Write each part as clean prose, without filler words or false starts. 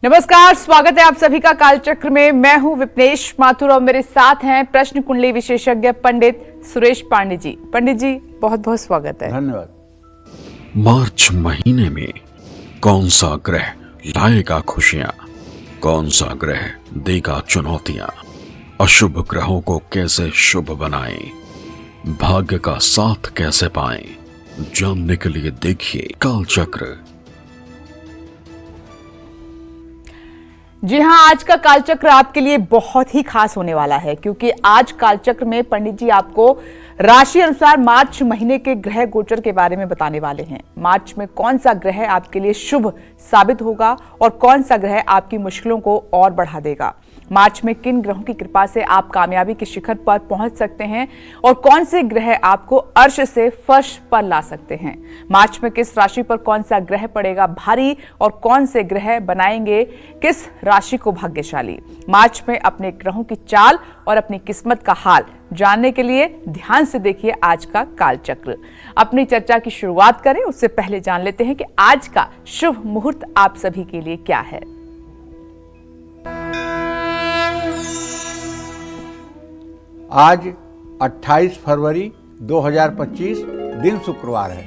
नमस्कार, स्वागत है आप सभी का कालचक्र में। मैं हूं विपनेश माथुर और मेरे साथ हैं प्रश्न कुंडली विशेषज्ञ पंडित सुरेश पांडे जी। पंडित जी, बहुत बहुत स्वागत है। धन्यवाद। मार्च महीने में कौन सा ग्रह लाएगा खुशियां, कौन सा ग्रह देगा चुनौतियां, अशुभ ग्रहों को कैसे शुभ बनाएं, भाग्य का साथ कैसे पाएं, जानने के लिए देखिए कालचक्र। जी हाँ, आज का कालचक्र आपके लिए बहुत ही खास होने वाला है, क्योंकि आज कालचक्र में पंडित जी आपको राशि अनुसार मार्च महीने के ग्रह गोचर के बारे में बताने वाले हैं। मार्च में कौन सा ग्रह आपके लिए शुभ साबित होगा और कौन सा ग्रह आपकी मुश्किलों को और बढ़ा देगा। मार्च में किन ग्रहों की कृपा से आप कामयाबी के शिखर पर पहुंच सकते हैं और कौन से ग्रह आपको अर्श से फर्श पर ला सकते हैं। मार्च में किस राशि पर कौन सा ग्रह पड़ेगा भारी और कौन से ग्रह बनाएंगे किस राशि को भाग्यशाली। मार्च में अपने ग्रहों की चाल और अपनी किस्मत का हाल जानने के लिए ध्यान से देखिए आज का कालचक्र। अपनी चर्चा की शुरुआत करें उससे पहले जान लेते हैं कि आज का शुभ मुहूर्त आप सभी के लिए क्या है। आज 28 फरवरी 2025 दिन शुक्रवार है।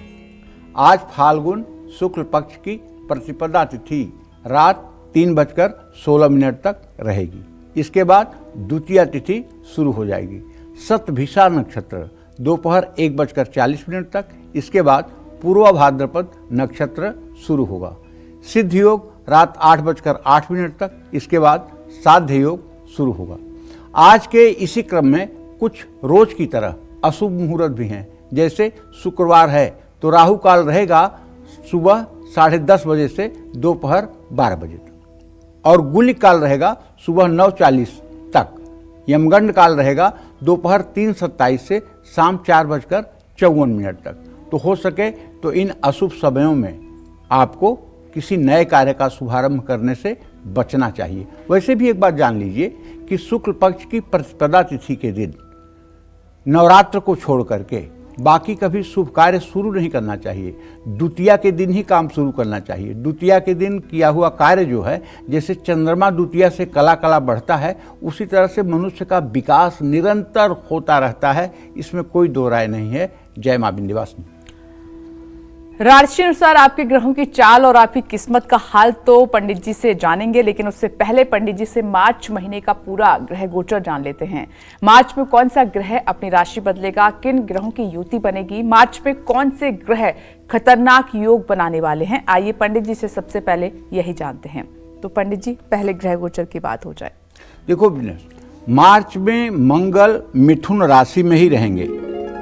आज फाल्गुन शुक्ल पक्ष की प्रतिपदा तिथि रात 3:16 तक रहेगी। इसके बाद द्वितीया तिथि शुरू हो जाएगी। शतभिषा नक्षत्र दोपहर 1:40 तक, इसके बाद पूर्व भाद्रपद नक्षत्र शुरू होगा। सिद्ध योग रात 8:08 तक, इसके बाद साध्य योग शुरू होगा। आज के इसी क्रम में कुछ रोज की तरह अशुभ मुहूर्त भी हैं। जैसे शुक्रवार है तो राहु काल रहेगा सुबह 10:30 बजे से दोपहर 12 बजे तक और गुलिक काल रहेगा सुबह 9:40 तक। यमगंड काल रहेगा दोपहर 3:27 से शाम 4:54 तक। तो हो सके तो इन अशुभ समयों में आपको किसी नए कार्य का शुभारंभ करने से बचना चाहिए। वैसे भी एक बात जान लीजिए कि शुक्ल पक्ष की प्रतिपदा तिथि के दिन नवरात्र को छोड़ करके बाकी कभी शुभ कार्य शुरू नहीं करना चाहिए। द्वितीया के दिन ही काम शुरू करना चाहिए। द्वितीया के दिन किया हुआ कार्य जो है, जैसे चंद्रमा द्वितीया से कला कला बढ़ता है, उसी तरह से मनुष्य का विकास निरंतर होता रहता है। इसमें कोई दो राय नहीं है। जय मां विंध्यवासिनी। राशि अनुसार आपके ग्रहों की चाल और आपकी किस्मत का हाल तो पंडित जी से जानेंगे, लेकिन उससे पहले पंडित जी से मार्च महीने का पूरा ग्रह गोचर जान लेते हैं। मार्च में कौन सा ग्रह अपनी राशि बदलेगा, किन ग्रहों की युति बनेगी, मार्च में कौन से ग्रह खतरनाक योग बनाने वाले हैं। आइए पंडित जी से सबसे पहले यही जानते हैं। तो पंडित जी, पहले ग्रह गोचर की बात हो जाए। देखो बिनेश, मार्च में मंगल मिथुन राशि में ही रहेंगे।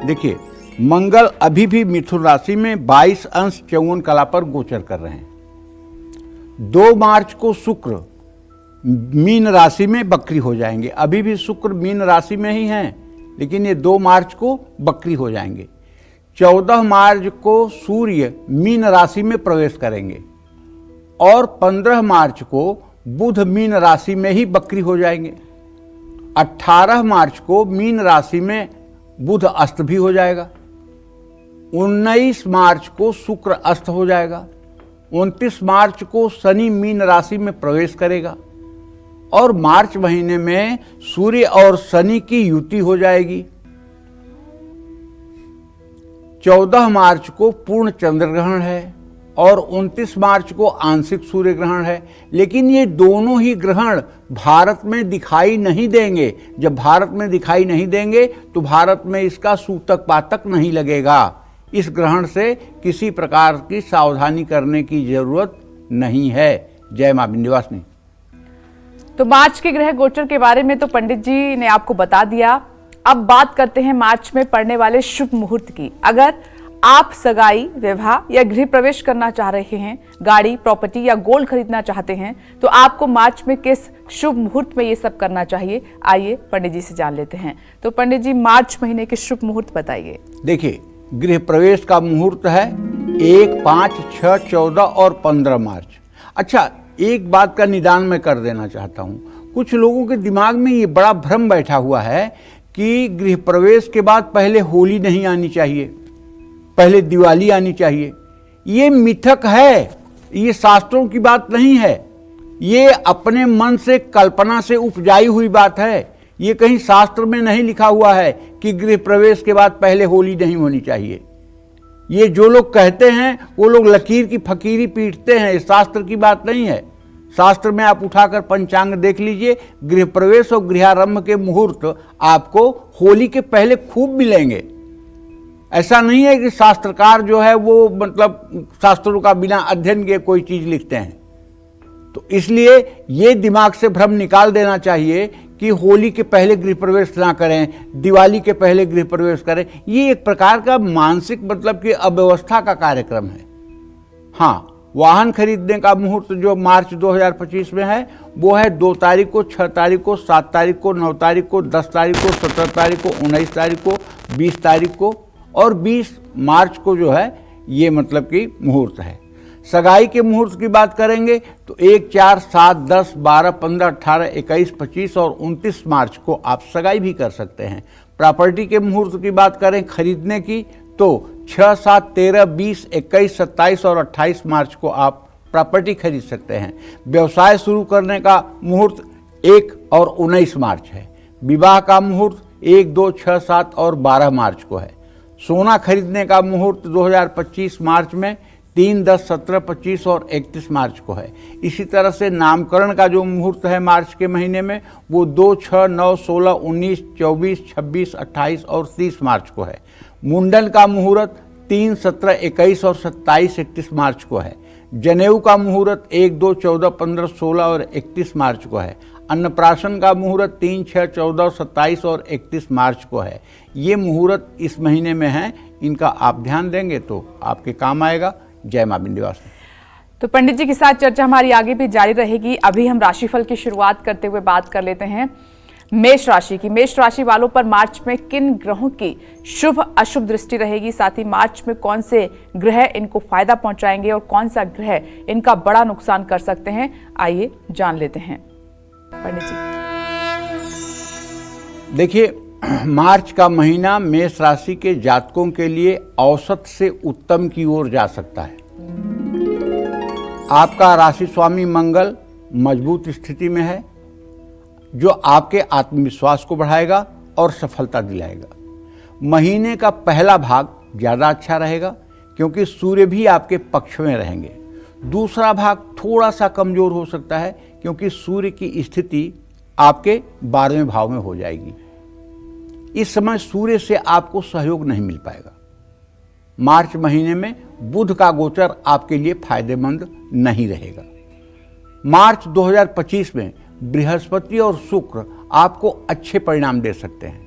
देखिए, मंगल अभी भी मिथुन राशि में 22° कला पर गोचर कर रहे हैं। 2 मार्च को शुक्र मीन राशि में बकरी हो जाएंगे। अभी भी शुक्र मीन राशि में ही हैं, लेकिन ये 2 मार्च को बकरी हो जाएंगे। 14 मार्च को सूर्य मीन राशि में प्रवेश करेंगे और 15 मार्च को बुध मीन राशि में ही बकरी हो जाएंगे। 18 मार्च को मीन राशि में बुध अस्त भी हो जाएगा। 19 मार्च को शुक्र अस्त हो जाएगा। 29 मार्च को शनि मीन राशि में प्रवेश करेगा और मार्च महीने में सूर्य और शनि की युति हो जाएगी। 14 मार्च को पूर्ण चंद्र ग्रहण है और 29 मार्च को आंशिक सूर्य ग्रहण है। लेकिन ये दोनों ही ग्रहण भारत में दिखाई नहीं देंगे। जब भारत में दिखाई नहीं देंगे तो भारत में इसका सूतक पातक नहीं लगेगा। इस ग्रहण से किसी प्रकार की सावधानी करने की जरूरत नहीं है। जय मां विंध्यवासिनी। तो मार्च के ग्रह गोचर के बारे में तो पंडित जी ने आपको बता दिया। अब बात करते हैं मार्च में पड़ने वाले शुभ मुहूर्त की। अगर आप सगाई, विवाह या गृह प्रवेश करना चाह रहे हैं, गाड़ी, प्रॉपर्टी या गोल्ड खरीदना चाहते हैं, तो आपको मार्च में किस शुभ मुहूर्त में ये सब करना चाहिए। आइए पंडित जी से जान लेते हैं। तो पंडित जी, मार्च महीने के शुभ मुहूर्त बताइए। देखिए, गृह प्रवेश का मुहूर्त है 1, 5, 6, 14 और 15 मार्च। अच्छा, एक बात का निदान मैं कर देना चाहता हूँ। कुछ लोगों के दिमाग में ये बड़ा भ्रम बैठा हुआ है कि गृह प्रवेश के बाद पहले होली नहीं आनी चाहिए, पहले दिवाली आनी चाहिए। ये मिथक है, ये शास्त्रों की बात नहीं है। ये अपने मन से, कल्पना से उपजाई हुई बात है। ये कहीं शास्त्र में नहीं लिखा हुआ है कि गृह प्रवेश के बाद पहले होली नहीं होनी चाहिए। ये जो लोग कहते हैं वो लोग लकीर की फकीरी पीटते हैं, शास्त्र की बात नहीं है। शास्त्र में आप उठाकर पंचांग देख लीजिए, गृह प्रवेश और गृहारंभ के मुहूर्त आपको होली के पहले खूब मिलेंगे। ऐसा नहीं है कि शास्त्रकार जो है वो मतलब शास्त्रों का बिना अध्ययन के कोई चीज लिखते हैं। तो इसलिए ये दिमाग से भ्रम निकाल देना चाहिए कि होली के पहले गृह प्रवेश ना करें, दिवाली के पहले गृह प्रवेश करें। ये एक प्रकार का मानसिक मतलब कि अव्यवस्था का कार्यक्रम है। हाँ, वाहन खरीदने का मुहूर्त जो मार्च 2025 में है वो है 2 तारीख को, 6 तारीख को, 7 तारीख को, 9 तारीख को, 10 तारीख को, 17 तारीख को, 19 तारीख को, 20 तारीख को और 20 मार्च को जो है ये मतलब कि मुहूर्त है। सगाई के मुहूर्त की बात करेंगे तो 1, 4, 7, 10, 12, 15, 18, 21, 25 और 29 मार्च को आप सगाई भी कर सकते हैं। प्रॉपर्टी के मुहूर्त की बात करें खरीदने की तो 6, 7, 13, 20, 21, 27 और 28 मार्च को आप प्रॉपर्टी खरीद सकते हैं। व्यवसाय शुरू करने का मुहूर्त 1 और 19 मार्च है। विवाह का मुहूर्त 1, 2, 6, 7 और 12 मार्च को है। सोना खरीदने का मुहूर्त 2025 मार्च में 3, 10, 17, 25 और 31 मार्च को है। इसी तरह से नामकरण का जो मुहूर्त है मार्च के महीने में वो 2, 6, 9, 16, 19, 24, 26, 28 और 30 मार्च को है। मुंडन का मुहूर्त 3, 17, 21 और 27, 31 मार्च को है। जनेऊ का मुहूर्त 1, 2, 14, 15, 16 और 31 मार्च को है। अन्नप्राशन का मुहूर्त 3, 6, 14, 27 और 31 मार्च को है। ये मुहूर्त इस महीने में हैं, इनका आप ध्यान देंगे तो आपके काम आएगा। जय मां विंध्यवासिनी। तो पंडित जी के साथ चर्चा हमारी आगे भी जारी रहेगी। अभी हम राशिफल की शुरुआत करते हुए बात कर लेते हैं मेष राशि की। मेष राशि वालों पर मार्च में किन ग्रहों की शुभ अशुभ दृष्टि रहेगी, साथ ही मार्च में कौन से ग्रह इनको फायदा पहुंचाएंगे और कौन सा ग्रह इनका बड़ा नुकसान कर सकते हैं, आइए जान लेते हैं पंडित जी। देखिए, मार्च का महीना मेष राशि के जातकों के लिए औसत से उत्तम की ओर जा सकता है। आपका राशि स्वामी मंगल मजबूत स्थिति में है जो आपके आत्मविश्वास को बढ़ाएगा और सफलता दिलाएगा। महीने का पहला भाग ज़्यादा अच्छा रहेगा क्योंकि सूर्य भी आपके पक्ष में रहेंगे। दूसरा भाग थोड़ा सा कमजोर हो सकता है क्योंकि सूर्य की स्थिति आपके 12वें भाव में हो जाएगी। इस समय सूर्य से आपको सहयोग नहीं मिल पाएगा। मार्च महीने में बुध का गोचर आपके लिए फायदेमंद नहीं रहेगा। मार्च 2025 में बृहस्पति और शुक्र आपको अच्छे परिणाम दे सकते हैं,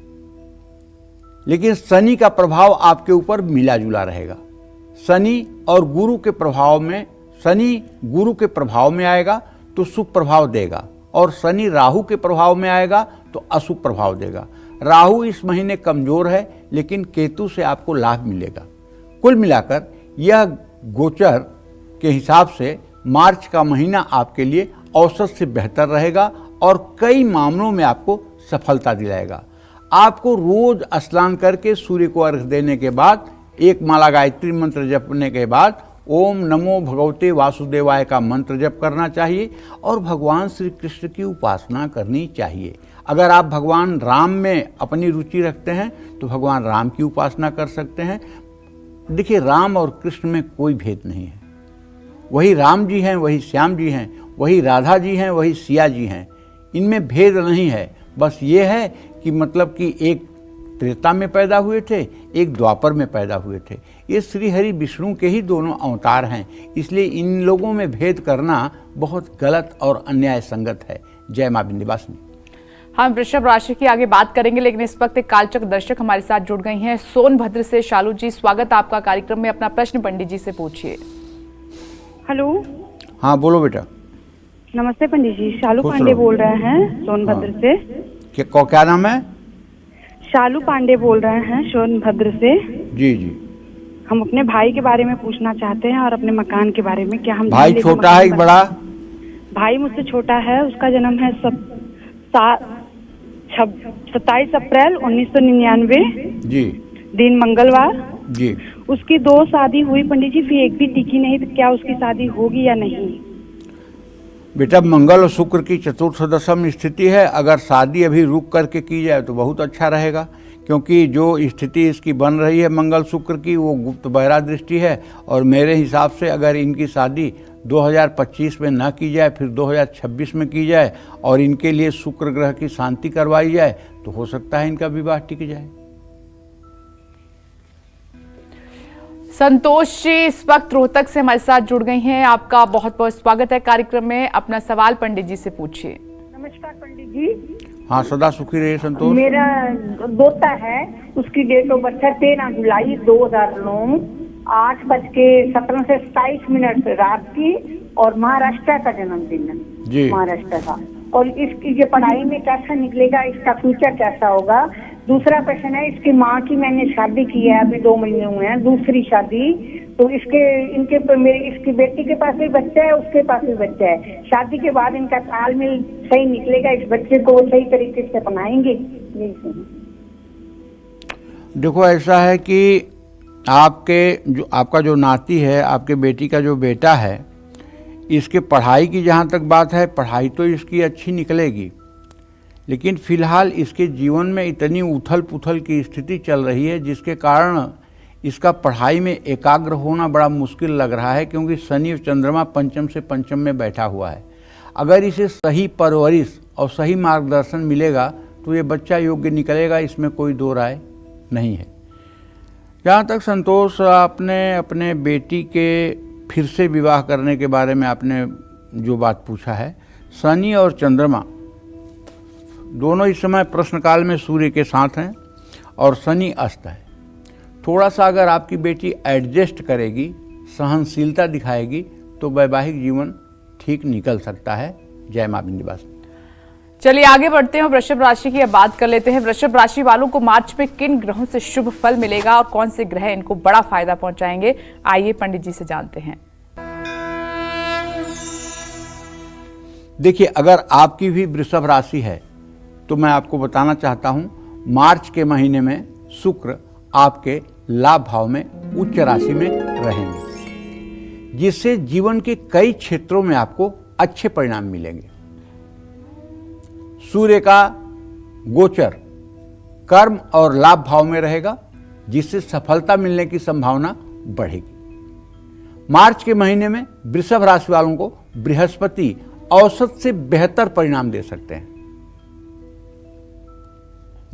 लेकिन शनि का प्रभाव आपके ऊपर मिला जुला रहेगा। शनि और गुरु के प्रभाव में, शनि गुरु के प्रभाव में आएगा तो शुभ प्रभाव देगा और शनि राहु के प्रभाव में आएगा तो अशुभ प्रभाव देगा। राहु इस महीने कमजोर है लेकिन केतु से आपको लाभ मिलेगा। कुल मिलाकर यह गोचर के हिसाब से मार्च का महीना आपके लिए औसत से बेहतर रहेगा और कई मामलों में आपको सफलता दिलाएगा। आपको रोज स्नान करके सूर्य को अर्घ्य देने के बाद 1 माला गायत्री मंत्र जपने के बाद ओम नमो भगवते वासुदेवाय का मंत्र जप करना चाहिए और भगवान श्री कृष्ण की उपासना करनी चाहिए। अगर आप भगवान राम में अपनी रुचि रखते हैं तो भगवान राम की उपासना कर सकते हैं। देखिए, राम और कृष्ण में कोई भेद नहीं है। वही राम जी हैं, वही श्याम जी हैं, वही राधा जी हैं, वही सिया जी हैं। इनमें भेद नहीं है। बस ये है कि मतलब कि एक त्रेता में पैदा हुए थे, एक द्वापर में पैदा हुए थे। ये श्री हरि विष्णु के ही दोनों अवतार हैं, इसलिए इन लोगों में भेद करना बहुत गलत और अन्याय संगत है। जय मां विंध्यवासिनी। हम वृषभ राशि की आगे बात करेंगे, लेकिन इस वक्त एक कालचक्र दर्शक हमारे साथ जुड़ गई हैं सोनभद्र से। शालू जी, स्वागत आपका कार्यक्रम में। अपना प्रश्न पंडित जी से पूछिए। हेलो। हाँ, बोलो बेटा। नमस्ते पंडित जी, शालू पांडे बोल रहे हैं सोनभद्र से। क्या नाम है? शालू पांडे बोल रहे हैं सोनभद्र से। जी जी। हम अपने भाई के बारे में पूछना चाहते हैं और अपने मकान के बारे में। क्या हम भाई छोटा है कि बड़ा? भाई मुझसे छोटा है। उसका जन्म है 27 अप्रैल 1999 जी, दिन मंगलवार जी। उसकी 2 शादी हुई पंडित जी, फिर एक भी टिकी नहीं। तो क्या उसकी शादी होगी या नहीं? बेटा मंगल और शुक्र की चतुर्थ दशम स्थिति है। अगर शादी अभी रुक करके की जाए तो बहुत अच्छा रहेगा, क्योंकि जो स्थिति इसकी बन रही है मंगल शुक्र की वो गुप्त बहरा दृष्टि है। और मेरे हिसाब से अगर इनकी शादी 2025 में ना की जाए, फिर 2026 में की जाए और इनके लिए शुक्र ग्रह की शांति करवाई जाए तो हो सकता है इनका विवाह टिक जाए। संतोष जी इस वक्त रोहतक से हमारे साथ जुड़ गई हैं। आपका बहुत बहुत स्वागत है कार्यक्रम में। अपना सवाल पंडित जी से पूछिए। नमस्कार पंडित जी। हाँ, सदा सुखी रहिए संतोष। मेरा दोता है, उसकी डेट ऑफ बर्थ है 13 जुलाई 2009, 8:17 रात की, और महाराष्ट्र का जन्मदिन है जी। महाराष्ट्र का। और इसकी ये पढ़ाई में कैसा निकलेगा, इसका फ्यूचर कैसा होगा। दूसरा प्रश्न है, इसकी माँ की मैंने शादी की है, अभी 2 महीने हुए हैं, दूसरी शादी। तो इसकी बेटी के पास भी बच्चा है, उसके पास भी बच्चा है। शादी के बाद इनका तालमेल सही निकलेगा, इस बच्चे को सही तरीके से अपनाएंगे। देखो ऐसा है कि आपका जो नाती है, आपके बेटी का जो बेटा है, इसके पढ़ाई की जहाँ तक बात है, पढ़ाई तो इसकी अच्छी निकलेगी, लेकिन फिलहाल इसके जीवन में इतनी उथल पुथल की स्थिति चल रही है जिसके कारण इसका पढ़ाई में एकाग्र होना बड़ा मुश्किल लग रहा है, क्योंकि शनि और चंद्रमा पंचम से पंचम में बैठा हुआ है। अगर इसे सही परवरिश और सही मार्गदर्शन मिलेगा तो ये बच्चा योग्य निकलेगा, इसमें कोई दो राय नहीं है। जहाँ तक संतोष आपने अपने बेटी के फिर से विवाह करने के बारे में आपने जो बात पूछा है, शनि और चंद्रमा दोनों इस समय प्रश्नकाल में सूर्य के साथ हैं और शनि अस्त है। थोड़ा सा अगर आपकी बेटी एडजस्ट करेगी, सहनशीलता दिखाएगी तो वैवाहिक जीवन ठीक निकल सकता है। जय मां विंध्यवासिनी। चलिए आगे बढ़ते हैं और वृषभ राशि की अब बात कर लेते हैं। वृषभ राशि वालों को मार्च में किन ग्रहों से शुभ फल मिलेगा और कौन से ग्रह इनको बड़ा फायदा पहुंचाएंगे, आइए पंडित जी से जानते हैं। देखिए, अगर आपकी भी वृषभ राशि है तो मैं आपको बताना चाहता हूं, मार्च के महीने में शुक्र आपके लाभ भाव में उच्च राशि में रहेंगे, जिससे जीवन के कई क्षेत्रों में आपको अच्छे परिणाम मिलेंगे। सूर्य का गोचर कर्म और लाभ भाव में रहेगा, जिससे सफलता मिलने की संभावना बढ़ेगी। मार्च के महीने में वृषभ राशि वालों को बृहस्पति औसत से बेहतर परिणाम दे सकते हैं।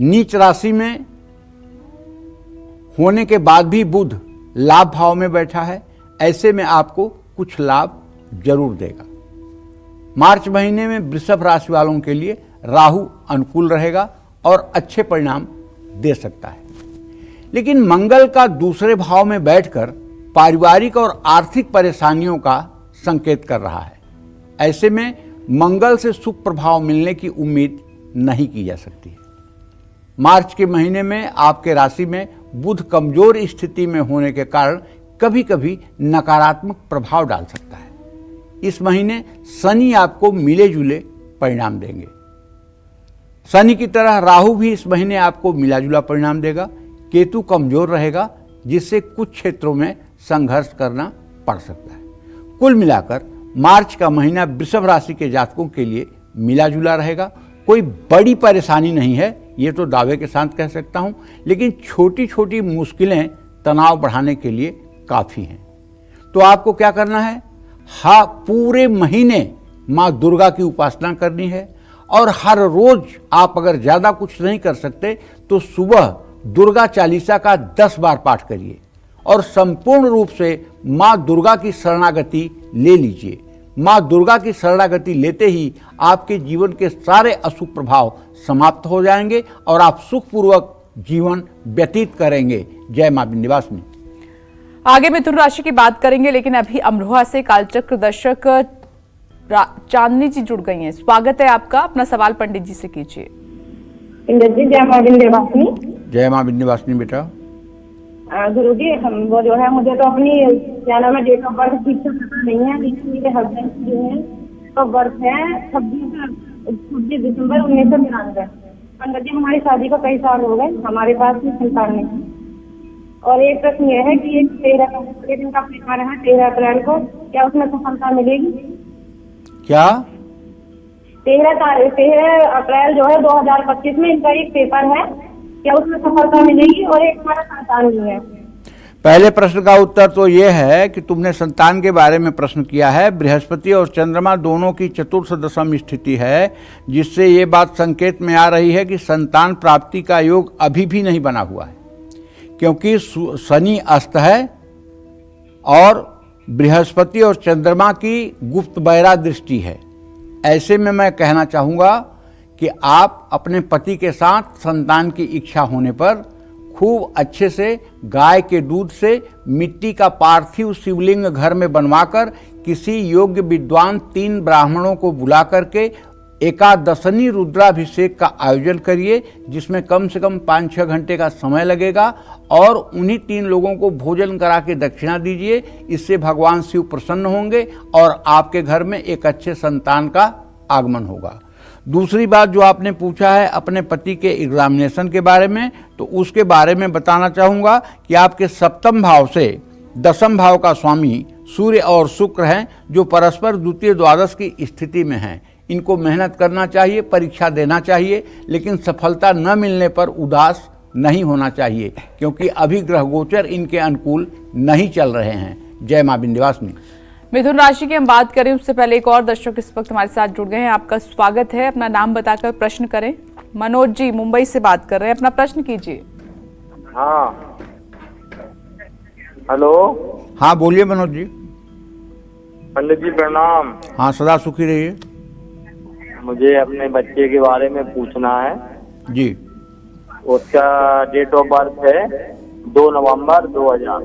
नीच राशि में होने के बाद भी बुध लाभ भाव में बैठा है, ऐसे में आपको कुछ लाभ जरूर देगा। मार्च महीने में वृषभ राशि वालों के लिए राहु अनुकूल रहेगा और अच्छे परिणाम दे सकता है, लेकिन मंगल का दूसरे भाव में बैठकर पारिवारिक और आर्थिक परेशानियों का संकेत कर रहा है। ऐसे में मंगल से शुभ प्रभाव मिलने की उम्मीद नहीं की जा सकती है। मार्च के महीने में आपके राशि में बुध कमजोर स्थिति में होने के कारण कभी कभी नकारात्मक प्रभाव डाल सकता है। इस महीने शनि आपको मिले जुले परिणाम देंगे। शनि की तरह राहु भी इस महीने आपको मिला जुला परिणाम देगा। केतु कमजोर रहेगा, जिससे कुछ क्षेत्रों में संघर्ष करना पड़ सकता है। कुल मिलाकर मार्च का महीना वृषभ राशि के जातकों के लिए मिला जुला रहेगा। कोई बड़ी परेशानी नहीं है, ये तो दावे के साथ कह सकता हूं, लेकिन छोटी छोटी मुश्किलें तनाव बढ़ाने के लिए काफी हैं। तो आपको क्या करना है, हाँ, पूरे महीने माँ दुर्गा की उपासना करनी है, और हर रोज आप अगर ज्यादा कुछ नहीं कर सकते तो सुबह दुर्गा चालीसा का 10 बार पाठ करिए और संपूर्ण रूप से माँ दुर्गा की शरणागति ले लीजिए। माँ दुर्गा की शरणागति लेते ही आपके जीवन के सारे अशुभ प्रभाव समाप्त हो जाएंगे और आप सुखपूर्वक जीवन व्यतीत करेंगे। जय मां विंध्यवासिनी। आगे मिथुन राशि की बात करेंगे, लेकिन अभी अमरोहा से कालचक्र दर्शक चांदनी जी जुड़ गई हैं। स्वागत है आपका। अपना सवाल पंडित जी से कीजिए। जय मां विंध्यवासिनी। जय मां विंध्यवासिनी। बेटा गुरु जी, वो जो है, मुझे तो अपनी क्या नाम है डेट ऑफ बर्थ ठीक से पता नहीं है, लेकिन मेरे हस्बैंड की जो है तो बर्थ है 26 दिसंबर 1993। पंडित जी, हमारी शादी को कई साल हो गए, हमारे पास भी संतान नहीं। और एक प्रश्न यह है कि एक 13 दिन का परिवार है 13 अप्रैल को, क्या उसमें सफलता मिलेगी? क्या? 13 अप्रैल जो है 2025 में इनका एक पेपर है, क्या उसमें सफलता मिलेगी? और एक हमारा संतान भी है। पहले प्रश्न का उत्तर तो ये है कि तुमने संतान के बारे में प्रश्न किया है। बृहस्पति और चंद्रमा दोनों की चतुर्थ दशम स्थिति है, जिससे ये बात संकेत में आ रही है कि संतान प्राप्ति का योग अभी भी नहीं बना हुआ है, क्योंकि शनि अस्त है और बृहस्पति और चंद्रमा की गुप्त बैरा दृष्टि है। ऐसे में मैं कहना चाहूँगा कि आप अपने पति के साथ संतान की इच्छा होने पर खूब अच्छे से गाय के दूध से मिट्टी का पार्थिव शिवलिंग घर में बनवाकर किसी योग्य विद्वान 3 ब्राह्मणों को बुला करके एकादशनी रुद्राभिषेक का आयोजन करिए, जिसमें कम से कम 5-6 घंटे का समय लगेगा, और उन्हीं 3 लोगों को भोजन करा के दक्षिणा दीजिए। इससे भगवान शिव प्रसन्न होंगे और आपके घर में एक अच्छे संतान का आगमन होगा। दूसरी बात जो आपने पूछा है अपने पति के एग्जामिनेशन के बारे में, तो उसके बारे में बताना चाहूँगा कि आपके सप्तम भाव से दसम भाव का स्वामी सूर्य और शुक्र हैं, जो परस्पर द्वितीय द्वादश की स्थिति में हैं। इनको मेहनत करना चाहिए, परीक्षा देना चाहिए, लेकिन सफलता न मिलने पर उदास नहीं होना चाहिए, क्योंकि अभी ग्रह गोचर इनके अनुकूल नहीं चल रहे हैं। जय मां विंध्यवासिनी। मिथुन राशि की हम बात करें उससे पहले एक और दर्शक इस वक्त हमारे साथ जुड़ गए हैं। आपका स्वागत है, अपना नाम बताकर प्रश्न करें। मनोज जी मुंबई से बात कर रहे हैं, अपना प्रश्न कीजिए। हाँ, हेलो। हाँ बोलिए मनोज जी। पंडित जी प्रणाम। हाँ सदा सुखी रहिए। मुझे अपने बच्चे के बारे में पूछना है जी। उसका डेट ऑफ बर्थ है 2 नवंबर 2000।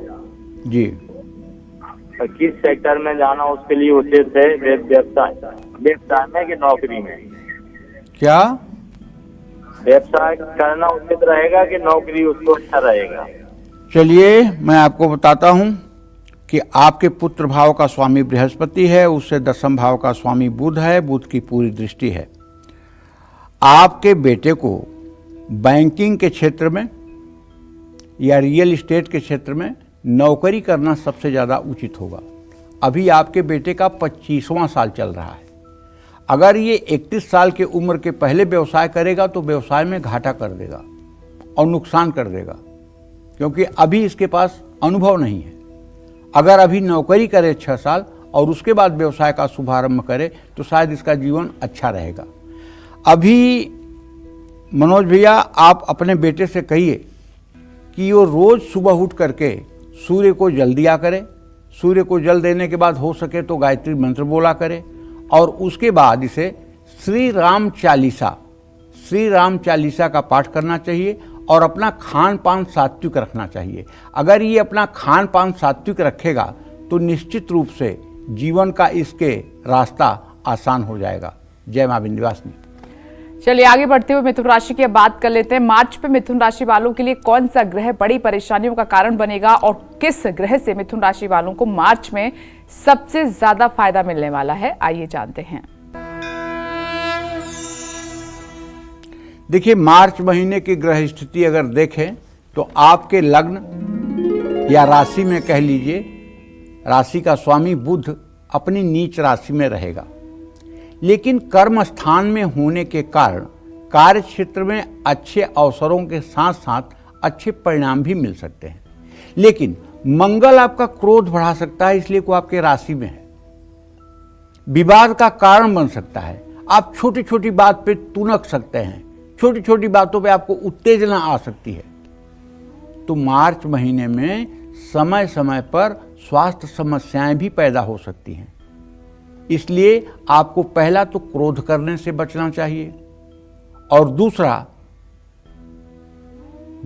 जी। किस सेक्टर में जाना उसके लिए उचित है? व्यवसाय में कि नौकरी में? क्या? व्यवसाय करना उचित रहेगा कि नौकरी उसको अच्छा रहेगा? चलिए मैं आपको बताता हूं कि आपके पुत्र भाव का स्वामी बृहस्पति है, उससे दसम भाव का स्वामी बुध है, बुध की पूरी दृष्टि है। आपके बेटे को बैंकिंग के क्षेत्र में या रियल एस्टेट के क्षेत्र में नौकरी करना सबसे ज़्यादा उचित होगा। अभी आपके बेटे का 25वां साल चल रहा है। अगर ये 31 साल की उम्र के पहले व्यवसाय करेगा तो व्यवसाय में घाटा कर देगा और नुकसान कर देगा, क्योंकि अभी इसके पास अनुभव नहीं है। अगर अभी नौकरी करे 6 साल और उसके बाद व्यवसाय का शुभारंभ करे तो शायद इसका जीवन अच्छा रहेगा। अभी मनोज भैया आप अपने बेटे से कहिए कि वो रोज़ सुबह उठ करके सूर्य को जल दिया करे। सूर्य को जल देने के बाद हो सके तो गायत्री मंत्र बोला करे, और उसके बाद इसे श्री राम चालीसा का पाठ करना चाहिए और अपना खान पान सात्विक रखना चाहिए। अगर ये अपना खान पान सात्विक रखेगा तो निश्चित रूप से जीवन का इसके रास्ता आसान हो जाएगा। जय मां विंध्यवासिनी। चलिए आगे बढ़ते हुए मिथुन राशि की अब बात कर लेते हैं। मार्च पे मिथुन राशि वालों के लिए कौन सा ग्रह बड़ी परेशानियों का कारण बनेगा और किस ग्रह से मिथुन राशि वालों को मार्च में सबसे ज्यादा फायदा मिलने वाला है, आइए जानते हैं। देखिए, मार्च महीने की ग्रह स्थिति अगर देखें तो आपके लग्न या राशि में कह लीजिए, राशि का स्वामी बुध अपनी नीच राशि में रहेगा, लेकिन कर्म स्थान में होने के कारण कार्य क्षेत्र में अच्छे अवसरों के साथ साथ अच्छे परिणाम भी मिल सकते हैं। लेकिन मंगल आपका क्रोध बढ़ा सकता है, इसलिए वो आपके राशि में है। विवाद का कारण बन सकता है। आप छोटी छोटी बात पे तुनक सकते हैं, छोटी छोटी बातों पे आपको उत्तेजना आ सकती है। तो मार्च महीने में समय समय पर स्वास्थ्य समस्याएं भी पैदा हो सकती हैं। इसलिए आपको पहला तो क्रोध करने से बचना चाहिए, और दूसरा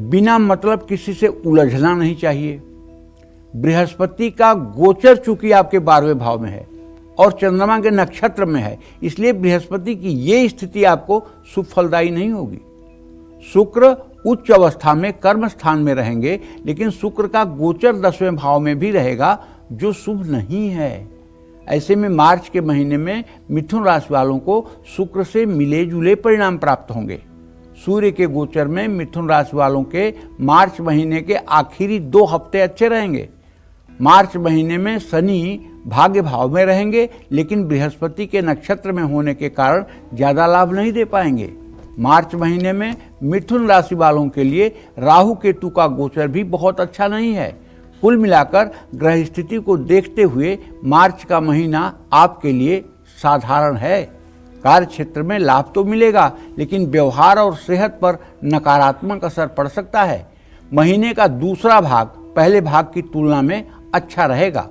बिना मतलब किसी से उलझना नहीं चाहिए। बृहस्पति का गोचर चूंकि आपके 12वें भाव में है और चंद्रमा के नक्षत्र में है, इसलिए बृहस्पति की ये स्थिति आपको शुभ फलदायी नहीं होगी। शुक्र उच्च अवस्था में कर्म स्थान में रहेंगे, लेकिन शुक्र का गोचर 10वें भाव में भी रहेगा, जो शुभ नहीं है। ऐसे में मार्च के महीने में मिथुन राशि वालों को शुक्र से मिले जुले परिणाम प्राप्त होंगे। सूर्य के गोचर में मिथुन राशि वालों के मार्च महीने के आखिरी 2 हफ्ते अच्छे रहेंगे। मार्च महीने में शनि भाग्य भाव में रहेंगे, लेकिन बृहस्पति के नक्षत्र में होने के कारण ज़्यादा लाभ नहीं दे पाएंगे। मार्च महीने में मिथुन राशि वालों के लिए राहु केतु का गोचर भी बहुत अच्छा नहीं है। कुल मिलाकर ग्रह स्थिति को देखते हुए मार्च का महीना आपके लिए साधारण है। कार्य क्षेत्र में लाभ तो मिलेगा, लेकिन व्यवहार और सेहत पर नकारात्मक असर पड़ सकता है। महीने का दूसरा भाग पहले भाग की तुलना में अच्छा रहेगा।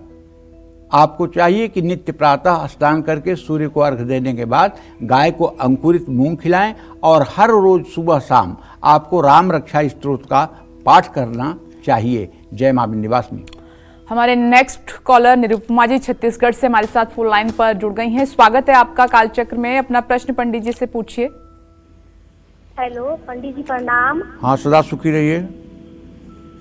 आपको चाहिए कि नित्य प्रातः स्नान करके सूर्य को अर्घ्य देने के बाद गाय को अंकुरित मूंग खिलाएं और हर रोज सुबह शाम आपको राम रक्षा स्तोत्र का पाठ करना चाहिए। जय मां विंध्यवासिनी। हमारे नेक्स्ट कॉलर निरुपमा जी छत्तीसगढ़ से हमारे साथ फोन लाइन पर जुड़ गई हैं। स्वागत है आपका कालचक्र में। अपना प्रश्न पंडित जी से पूछिए। हेलो पंडित जी प्रणाम। हाँ, सदा सुखी रहिए।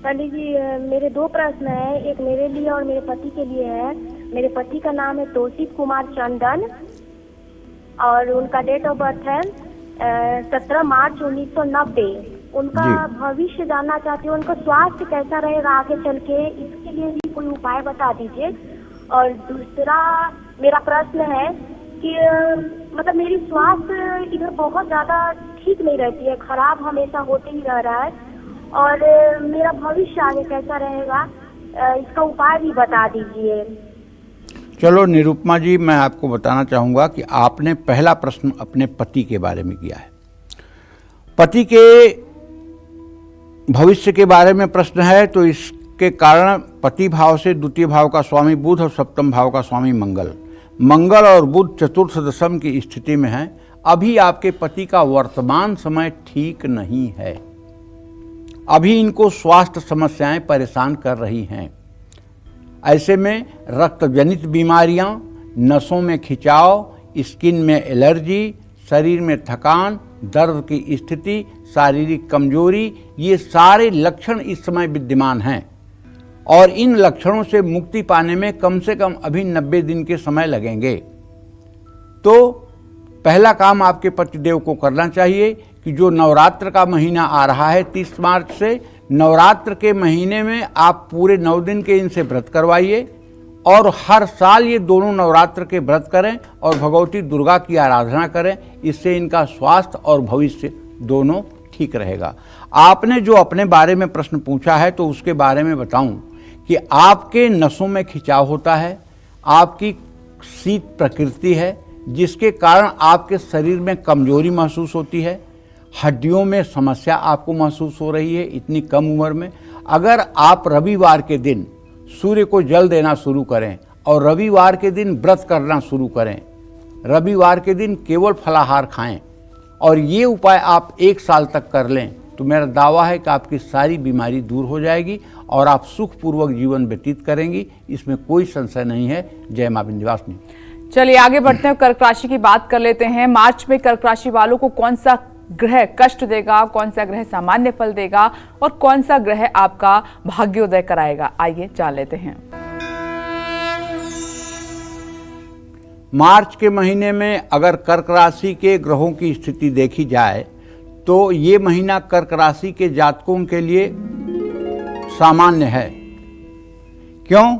पंडित जी मेरे दो प्रश्न है, एक मेरे लिए और मेरे पति के लिए है। मेरे पति का नाम है तोषित कुमार चंदन और उनका डेट ऑफ बर्थ है 17 मार्च 1990। उनका भविष्य जानना चाहती हूँ, उनका स्वास्थ्य कैसा रहेगा आगे चल के, इसके लिए भी कोई उपाय बता दीजिए। और दूसरा मेरा प्रश्न है कि मतलब मेरी स्वास्थ्य इधर बहुत ज्यादा ठीक नहीं रहती है, खराब हमेशा होते ही रह रहा है और मेरा भविष्य आगे कैसा रहेगा, इसका उपाय भी बता दीजिए। चलो निरुपमा जी, मैं आपको बताना चाहूँगा कि आपने पहला प्रश्न अपने पति के बारे में किया है। पति के भविष्य के बारे में प्रश्न है, तो इसके कारण पति भाव से द्वितीय भाव का स्वामी बुध और सप्तम भाव का स्वामी मंगल और बुध चतुर्थ दशम की स्थिति में है। अभी आपके पति का वर्तमान समय ठीक नहीं है। अभी इनको स्वास्थ्य समस्याएं परेशान कर रही हैं। ऐसे में रक्त जनित बीमारियां, नसों में खिंचाव, स्किन में एलर्जी, शरीर में थकान, दर्द की स्थिति, शारीरिक कमजोरी, ये सारे लक्षण इस समय विद्यमान हैं और इन लक्षणों से मुक्ति पाने में कम से कम अभी 90 दिन के समय लगेंगे। तो पहला काम आपके पतिदेव को करना चाहिए कि जो नवरात्र का महीना आ रहा है 30 मार्च से, नवरात्र के महीने में आप पूरे 9 दिन के इनसे व्रत करवाइए और हर साल ये दोनों नवरात्र के व्रत करें और भगवती दुर्गा की आराधना करें। इससे इनका स्वास्थ्य और भविष्य दोनों ठीक रहेगा। आपने जो अपने बारे में प्रश्न पूछा है तो उसके बारे में बताऊं कि आपके नसों में खिंचाव होता है, आपकी शीत प्रकृति है जिसके कारण आपके शरीर में कमजोरी महसूस होती है, हड्डियों में समस्या आपको महसूस हो रही है इतनी कम उम्र में। अगर आप रविवार के दिन सूर्य को जल देना शुरू करें और रविवार के दिन व्रत करना शुरू करें, रविवार के दिन केवल फलाहार खाएं और ये उपाय आप 1 साल तक कर लें तो मेरा दावा है कि आपकी सारी बीमारी दूर हो जाएगी और आप सुखपूर्वक जीवन व्यतीत करेंगी। इसमें कोई संशय नहीं है। जय मां विंध्यवासिनी। चलिए आगे बढ़ते हैं, कर्क राशि की बात कर लेते हैं। मार्च में कर्क राशि वालों को कौन सा ग्रह कष्ट देगा, कौन सा ग्रह सामान्य फल देगा और कौन सा ग्रह आपका भाग्योदय कराएगा, आइए जान लेते हैं। मार्च के महीने में अगर कर्क राशि के ग्रहों की स्थिति देखी जाए तो ये महीना कर्क राशि के जातकों के लिए सामान्य है। क्यों?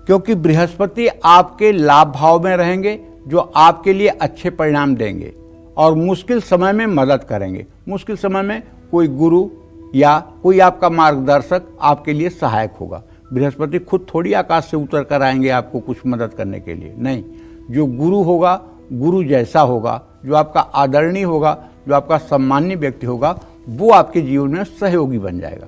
क्योंकि बृहस्पति आपके लाभ भाव में रहेंगे जो आपके लिए अच्छे परिणाम देंगे और मुश्किल समय में मदद करेंगे। मुश्किल समय में कोई गुरु या कोई आपका मार्गदर्शक आपके लिए सहायक होगा। बृहस्पति खुद थोड़ी आकाश से उतर कर आएंगे आपको कुछ मदद करने के लिए, नहीं। जो गुरु होगा, गुरु जैसा होगा, जो आपका आदरणीय होगा, जो आपका सम्मानीय व्यक्ति होगा, वो आपके जीवन में सहयोगी बन जाएगा।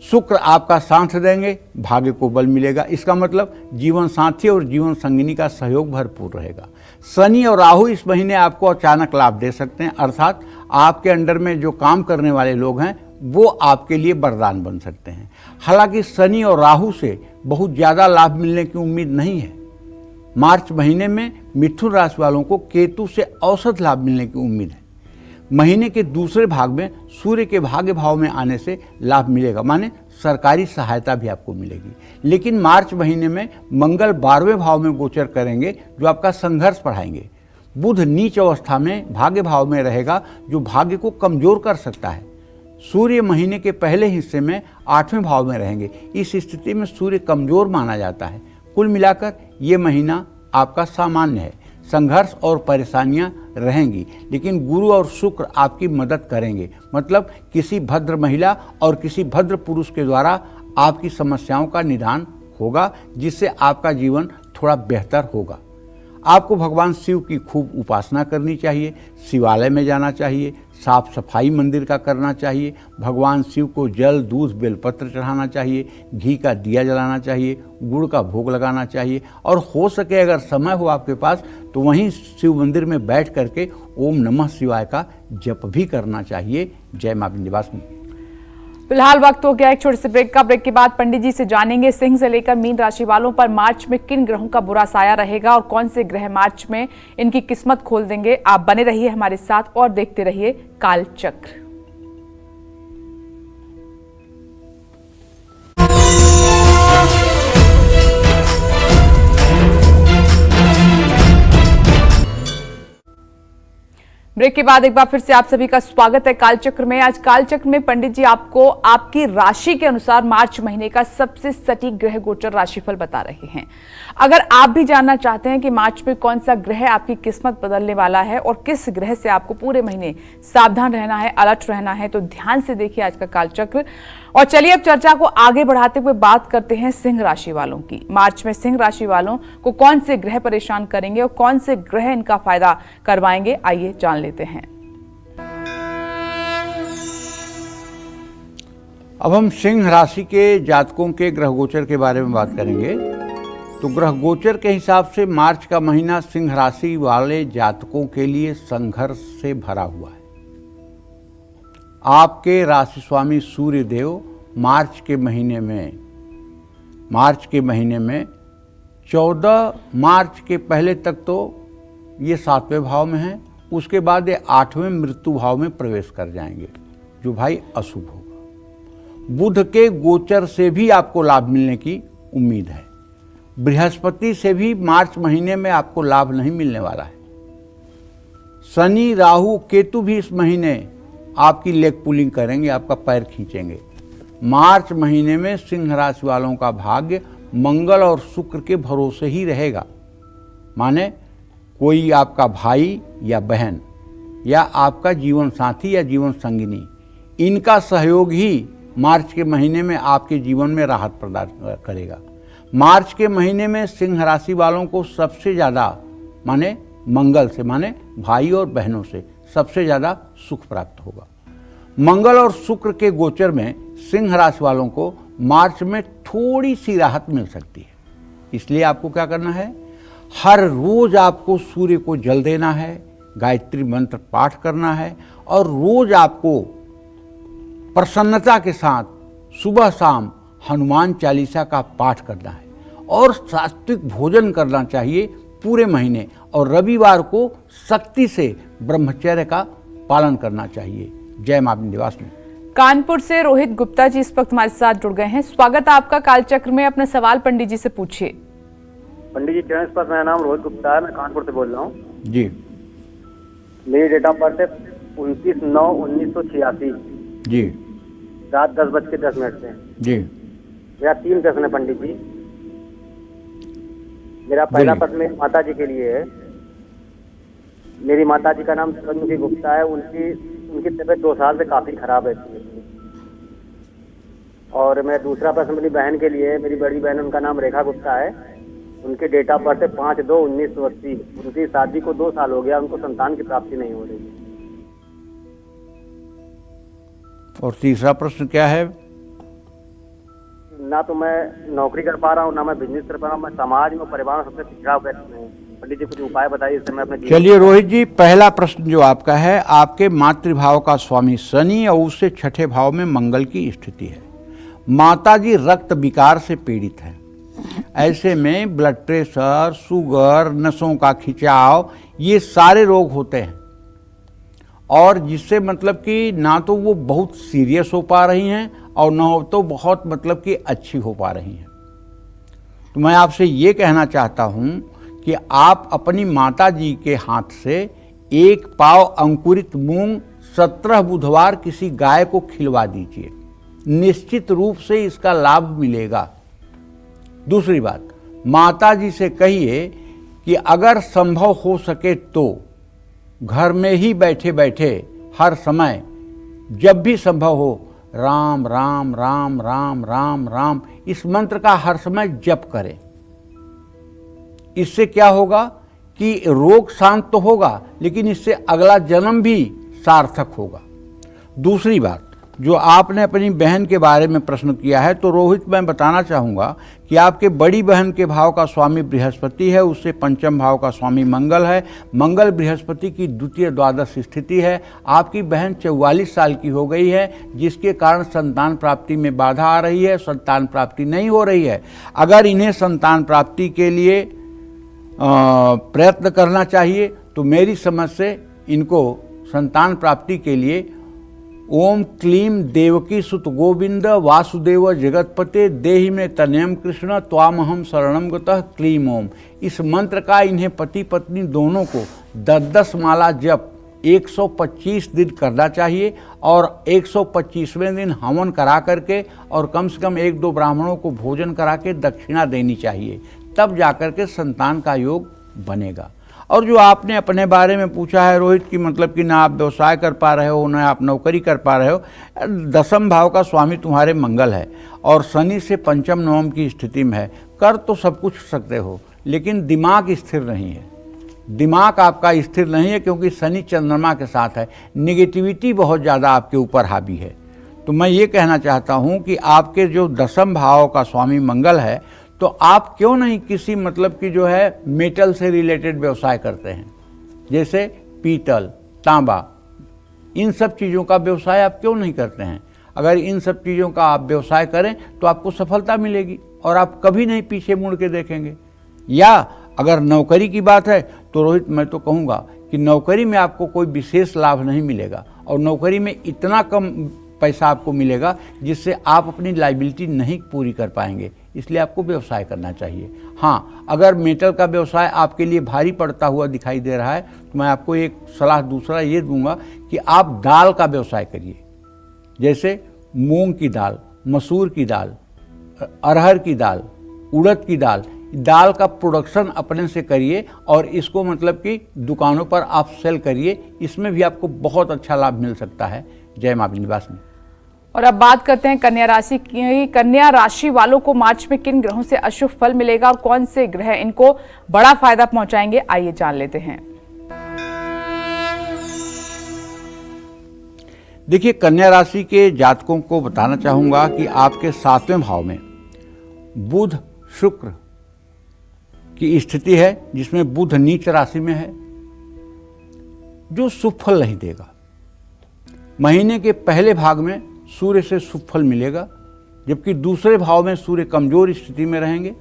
शुक्र आपका साथ देंगे, भाग्य को बल मिलेगा। इसका मतलब जीवन साथी और जीवन संगिनी का सहयोग भरपूर रहेगा। शनि और राहु इस महीने आपको अचानक लाभ दे सकते हैं, अर्थात आपके अंडर में जो काम करने वाले लोग हैं वो आपके लिए वरदान बन सकते हैं। हालांकि शनि और राहु से बहुत ज़्यादा लाभ मिलने की उम्मीद नहीं है। मार्च महीने में मिथुन राशि वालों को केतु से औसत लाभ मिलने की उम्मीद है। महीने के दूसरे भाग में सूर्य के भाग्य भाव में आने से लाभ मिलेगा, माने सरकारी सहायता भी आपको मिलेगी। लेकिन मार्च महीने में मंगल 12वें भाव में गोचर करेंगे जो आपका संघर्ष बढ़ाएंगे। बुध नीच अवस्था में भाग्य भाव में रहेगा जो भाग्य को कमजोर कर सकता है। सूर्य महीने के पहले हिस्से में 8वें भाव में रहेंगे। इस स्थिति में सूर्य कमजोर माना जाता है। कुल मिलाकर ये महीना आपका सामान्य है। संघर्ष और परेशानियां रहेंगी, लेकिन गुरु और शुक्र आपकी मदद करेंगे। मतलब किसी भद्र महिला और किसी भद्र पुरुष के द्वारा आपकी समस्याओं का निदान होगा, जिससे आपका जीवन थोड़ा बेहतर होगा। आपको भगवान शिव की खूब उपासना करनी चाहिए, शिवालय में जाना चाहिए, साफ सफाई मंदिर का करना चाहिए, भगवान शिव को जल, दूध, बेलपत्र चढ़ाना चाहिए, घी का दिया जलाना चाहिए, गुड़ का भोग लगाना चाहिए, और हो सके अगर समय हो आपके पास तो वहीं शिव मंदिर में बैठ करके ओम नमः शिवाय का जप भी करना चाहिए। जय मां विंध्यवासिनी। फिलहाल वक्त हो गया एक छोटे से ब्रेक का। ब्रेक के बाद पंडित जी से जानेंगे सिंह से लेकर मीन राशि वालों पर मार्च में किन ग्रहों का बुरा साया रहेगा और कौन से ग्रह मार्च में इनकी किस्मत खोल देंगे। आप बने रहिए हमारे साथ और देखते रहिए कालचक्र। ब्रेक के बाद एक बार फिर से आप सभी का स्वागत है कालचक्र में। आज कालचक्र में पंडित जी आपको आपकी राशि के अनुसार मार्च महीने का सबसे सटीक ग्रह गोचर राशिफल बता रहे हैं। अगर आप भी जानना चाहते हैं कि मार्च में कौन सा ग्रह आपकी किस्मत बदलने वाला है और किस ग्रह से आपको पूरे महीने सावधान रहना है, अलर्ट रहना है, तो ध्यान से देखिए आज का कालचक्र। और चलिए अब चर्चा को आगे बढ़ाते हुए बात करते हैं सिंह राशि वालों की। मार्च में सिंह राशि वालों को कौन से ग्रह परेशान करेंगे और कौन से ग्रह इनका फायदा करवाएंगे, आइए जान लेते हैं। अब हम सिंह राशि के जातकों के ग्रह गोचर के बारे में बात करेंगे। तो ग्रह गोचर के हिसाब से मार्च का महीना सिंह राशि वाले जातकों के लिए संघर्ष से भरा हुआ है। आपके राशि स्वामी सूर्य देव मार्च के महीने में 14 मार्च के पहले तक तो ये 7वें भाव में है, उसके बाद ये 8वें मृत्यु भाव में प्रवेश कर जाएंगे, जो भाई अशुभ होगा। बुध के गोचर से भी आपको लाभ मिलने की उम्मीद है। बृहस्पति से भी मार्च महीने में आपको लाभ नहीं मिलने वाला है। शनि, राहु, केतु भी इस महीने आपकी लेग पुलिंग करेंगे, आपका पैर खींचेंगे। मार्च महीने में सिंह राशि वालों का भाग्य मंगल और शुक्र के भरोसे ही रहेगा। माने कोई आपका भाई या बहन या आपका जीवन साथी या जीवन संगिनी, इनका सहयोग ही मार्च के महीने में आपके जीवन में राहत प्रदान करेगा। मार्च के महीने में सिंह राशि वालों को सबसे ज़्यादा माने मंगल से, माने भाई और बहनों से सबसे ज़्यादा सुख प्राप्त होगा। मंगल और शुक्र के गोचर में सिंह राशि वालों को मार्च में थोड़ी सी राहत मिल सकती है। इसलिए आपको क्या करना है, हर रोज आपको सूर्य को जल देना है, गायत्री मंत्र पाठ करना है, और रोज आपको प्रसन्नता के साथ सुबह शाम हनुमान चालीसा का पाठ करना है और सात्विक भोजन करना चाहिए पूरे महीने, और रविवार को सख्ती से ब्रह्मचर्य का पालन करना चाहिए। जय मां विंध्यवासिनी। कानपुर से रोहित गुप्ता जी इस वक्त हमारे साथ जुड़ गए हैं। स्वागत है आपका कालचक्र में। अपना सवाल पंडित जी से पूछिए। पंडित जी चरण स्पर्श, मेरा नाम रोहित गुप्ता है, मैं कानपुर से बोल रहा हूँ जी। मेरी डेट ऑफ बर्थ है 29/9/1986 जी। रात 10:10 से जी। मेरा 3 प्रश्न है पंडित जी। मेरा पहला प्रश्न मेरी माता जी के लिए है। मेरी माता जी का नाम सूरजमुखी गुप्ता है। उनकी तबीयत 2 साल से काफी खराब है। और मेरा दूसरा प्रश्न मेरी बहन के लिए है। मेरी बड़ी बहन, उनका नाम रेखा गुप्ता है। उनकी डेट ऑफ बर्थ है 5/2/1980। उनकी शादी को 2 साल हो गया, उनको संतान की प्राप्ति नहीं हो रही। और तीसरा प्रश्न क्या है? ना तो मैं नौकरी कर पा रहा हूँ, ना मैं बिजनेस कर पा रहा हूँ। मैं समाज में, परिवार में सबसे पिछड़ा व्यक्ति हूँ। पंडित जी कुछ उपाय बताइए इससे मैं अपने। चलिए रोहित जी, पहला प्रश्न जो आपका है, आपके मातृभाव का स्वामी शनि और उससे 6ठे भाव में मंगल की स्थिति है। माता जी रक्त विकार से पीड़ित हैं। ऐसे में ब्लड प्रेशर, शुगर, नसों का खिंचाव, ये सारे रोग होते हैं, और जिससे मतलब कि ना तो वो बहुत सीरियस हो पा रही हैं और ना तो बहुत मतलब कि अच्छी हो पा रही हैं। तो मैं आपसे ये कहना चाहता हूँ कि आप अपनी माता जी के हाथ से 1 पाव अंकुरित मूंग 17 बुधवार किसी गाय को खिलवा दीजिए, निश्चित रूप से इसका लाभ मिलेगा। दूसरी बात, माता जी से कहिए कि अगर संभव हो सके तो घर में ही बैठे बैठे हर समय जब भी संभव हो राम राम राम राम राम राम इस मंत्र का हर समय जप करें। इससे क्या होगा कि रोग शांत तो होगा, लेकिन इससे अगला जन्म भी सार्थक होगा। दूसरी बात, जो आपने अपनी बहन के बारे में प्रश्न किया है, तो रोहित मैं बताना चाहूँगा कि आपके बड़ी बहन के भाव का स्वामी बृहस्पति है, उससे पंचम भाव का स्वामी मंगल है। मंगल बृहस्पति की द्वितीय द्वादश स्थिति है। आपकी बहन 44 साल की हो गई है, जिसके कारण संतान प्राप्ति में बाधा आ रही है, संतान प्राप्ति नहीं हो रही है। अगर इन्हें संतान प्राप्ति के लिए प्रयत्न करना चाहिए तो मेरी समझ से इनको संतान प्राप्ति के लिए ओम क्लीम देवकी सुत गोविंद वासुदेव जगतपते देहि में तनयम कृष्ण त्वामहम शरणम गतः क्लीम ओम, इस मंत्र का इन्हें पति पत्नी दोनों को 10-10 माला जप 125 दिन करना चाहिए और 125वें दिन हवन करा करके और कम से कम 1-2 ब्राह्मणों को भोजन करा के दक्षिणा देनी चाहिए, तब जाकर के संतान का योग बनेगा। और जो आपने अपने बारे में पूछा है रोहित की, मतलब कि ना आप व्यवसाय कर पा रहे हो ना आप नौकरी कर पा रहे हो, दसम भाव का स्वामी तुम्हारे मंगल है और शनि से पंचम नवम की स्थिति में है। कर तो सब कुछ सकते हो, लेकिन दिमाग स्थिर नहीं है। दिमाग आपका स्थिर नहीं है क्योंकि शनि चंद्रमा के साथ है, निगेटिविटी बहुत ज़्यादा आपके ऊपर हावी है। तो मैं ये कहना चाहता हूँ कि आपके जो दसम भाव का स्वामी मंगल है, तो आप क्यों नहीं किसी मतलब कि जो है मेटल से रिलेटेड व्यवसाय करते हैं, जैसे पीतल, तांबा, इन सब चीज़ों का व्यवसाय आप क्यों नहीं करते हैं। अगर इन सब चीज़ों का आप व्यवसाय करें तो आपको सफलता मिलेगी और आप कभी नहीं पीछे मुड़ के देखेंगे। या अगर नौकरी की बात है तो रोहित मैं तो कहूँगा कि नौकरी में आपको कोई विशेष लाभ नहीं मिलेगा और नौकरी में इतना कम पैसा आपको मिलेगा जिससे आप अपनी लायबिलिटी नहीं पूरी कर पाएंगे, इसलिए आपको व्यवसाय करना चाहिए। हाँ, अगर मेटल का व्यवसाय आपके लिए भारी पड़ता हुआ दिखाई दे रहा है तो मैं आपको एक सलाह दूसरा ये दूंगा कि आप दाल का व्यवसाय करिए, जैसे मूंग की दाल, मसूर की दाल, अरहर की दाल, उड़द की दाल, दाल का प्रोडक्शन अपने से करिए और इसको मतलब कि दुकानों पर आप सेल करिए, इसमें भी आपको बहुत अच्छा लाभ मिल सकता है। जय मां विंध्यवासिनी। और अब बात करते हैं कन्या राशि की। कन्या राशि वालों को मार्च में किन ग्रहों से अशुभ फल मिलेगा और कौन से ग्रह इनको बड़ा फायदा पहुंचाएंगे, आइए जान लेते हैं। देखिए, कन्या राशि के जातकों को बताना चाहूंगा कि आपके 7वें भाव में बुध शुक्र की स्थिति है, जिसमें बुध नीच राशि में है, जो शुभ फल नहीं देगा। महीने के पहले भाग में सूर्य से शुभ फल मिलेगा, जबकि दूसरे भाव में सूर्य कमजोर स्थिति में रहेंगे।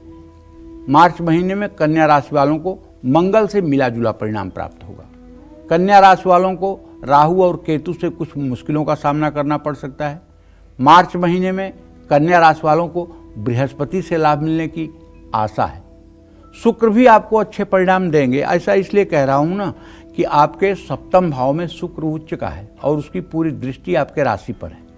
मार्च महीने में कन्या राशि वालों को मंगल से मिला जुला परिणाम प्राप्त होगा। कन्या राशि वालों को राहु और केतु से कुछ मुश्किलों का सामना करना पड़ सकता है। मार्च महीने में कन्या राशि वालों को बृहस्पति से लाभ मिलने की आशा है। शुक्र भी आपको अच्छे परिणाम देंगे। ऐसा इसलिए कह रहा हूं ना कि आपके 7वें भाव में शुक्र उच्च का है और उसकी पूरी दृष्टि आपके राशि पर है।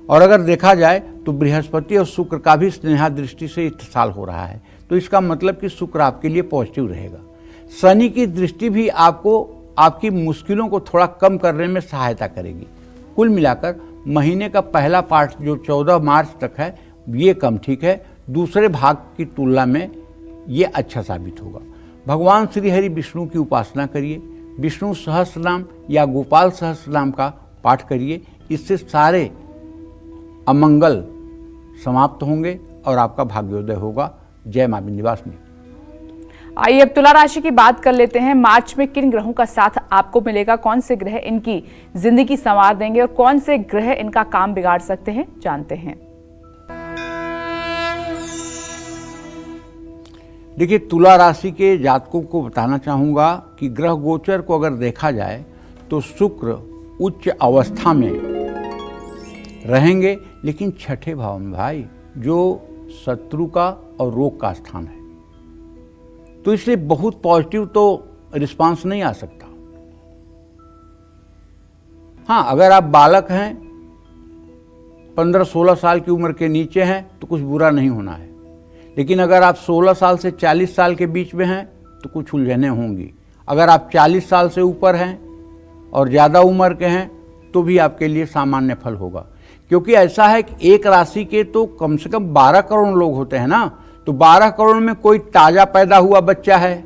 और अगर देखा जाए तो बृहस्पति और शुक्र का भी स्नेहा दृष्टि से इत्तेसाल हो रहा है, तो इसका मतलब कि शुक्र आपके लिए पॉजिटिव रहेगा। शनि की दृष्टि भी आपको आपकी मुश्किलों को थोड़ा कम करने में सहायता करेगी। कुल मिलाकर महीने का पहला पार्ट जो 14 मार्च तक है, ये कम ठीक है, दूसरे भाग की तुलना में ये अच्छा साबित होगा। भगवान श्री हरि विष्णु की उपासना करिए, विष्णु सहस्त्र नाम या गोपाल सहस्त्र नाम का पाठ करिए, इससे सारे अमंगल समाप्त होंगे और आपका भाग्योदय होगा। जय मां विंध्यवासिनी। आइए अब तुला राशि की बात कर लेते हैं। मार्च में किन ग्रहों का साथ आपको मिलेगा, कौन से ग्रह इनकी जिंदगी संवार देंगे और कौन से ग्रह इनका काम बिगाड़ सकते हैं, जानते हैं। देखिए, तुला राशि के जातकों को बताना चाहूँगा कि ग्रह गोचर को अगर देखा जाए तो शुक्र उच्च अवस्था में रहेंगे, लेकिन 6ठे भाव में भाई, जो शत्रु का और रोग का स्थान है, तो इसलिए बहुत पॉजिटिव तो रिस्पांस नहीं आ सकता। हाँ, अगर आप बालक हैं, 15-16 साल की उम्र के नीचे हैं तो कुछ बुरा नहीं होना है, लेकिन अगर आप 16 साल से 40 साल के बीच में हैं तो कुछ उलझनें होंगी। अगर आप 40 साल से ऊपर हैं और ज़्यादा उम्र के हैं तो भी आपके लिए सामान्य फल होगा, क्योंकि ऐसा है कि एक राशि के तो कम से कम 12 करोड़ लोग होते हैं ना, तो 12 करोड़ में कोई ताज़ा पैदा हुआ बच्चा है,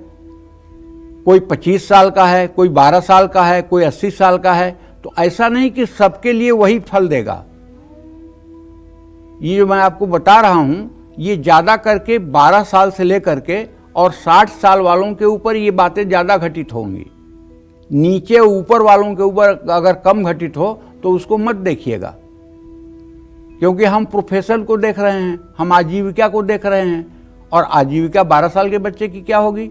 कोई 25 साल का है, कोई 12 साल का है, कोई 80 साल का है, तो ऐसा नहीं कि सबके लिए वही फल देगा। ये जो मैं आपको बता रहा हूँ ये ज़्यादा करके 12 साल से लेकर के और 60 साल वालों के ऊपर ये बातें ज़्यादा घटित होंगी। नीचे ऊपर वालों के ऊपर अगर कम घटित हो तो उसको मत देखिएगा, क्योंकि हम प्रोफेशन को देख रहे हैं, हम आजीविका को देख रहे हैं, और आजीविका 12 साल के बच्चे की क्या होगी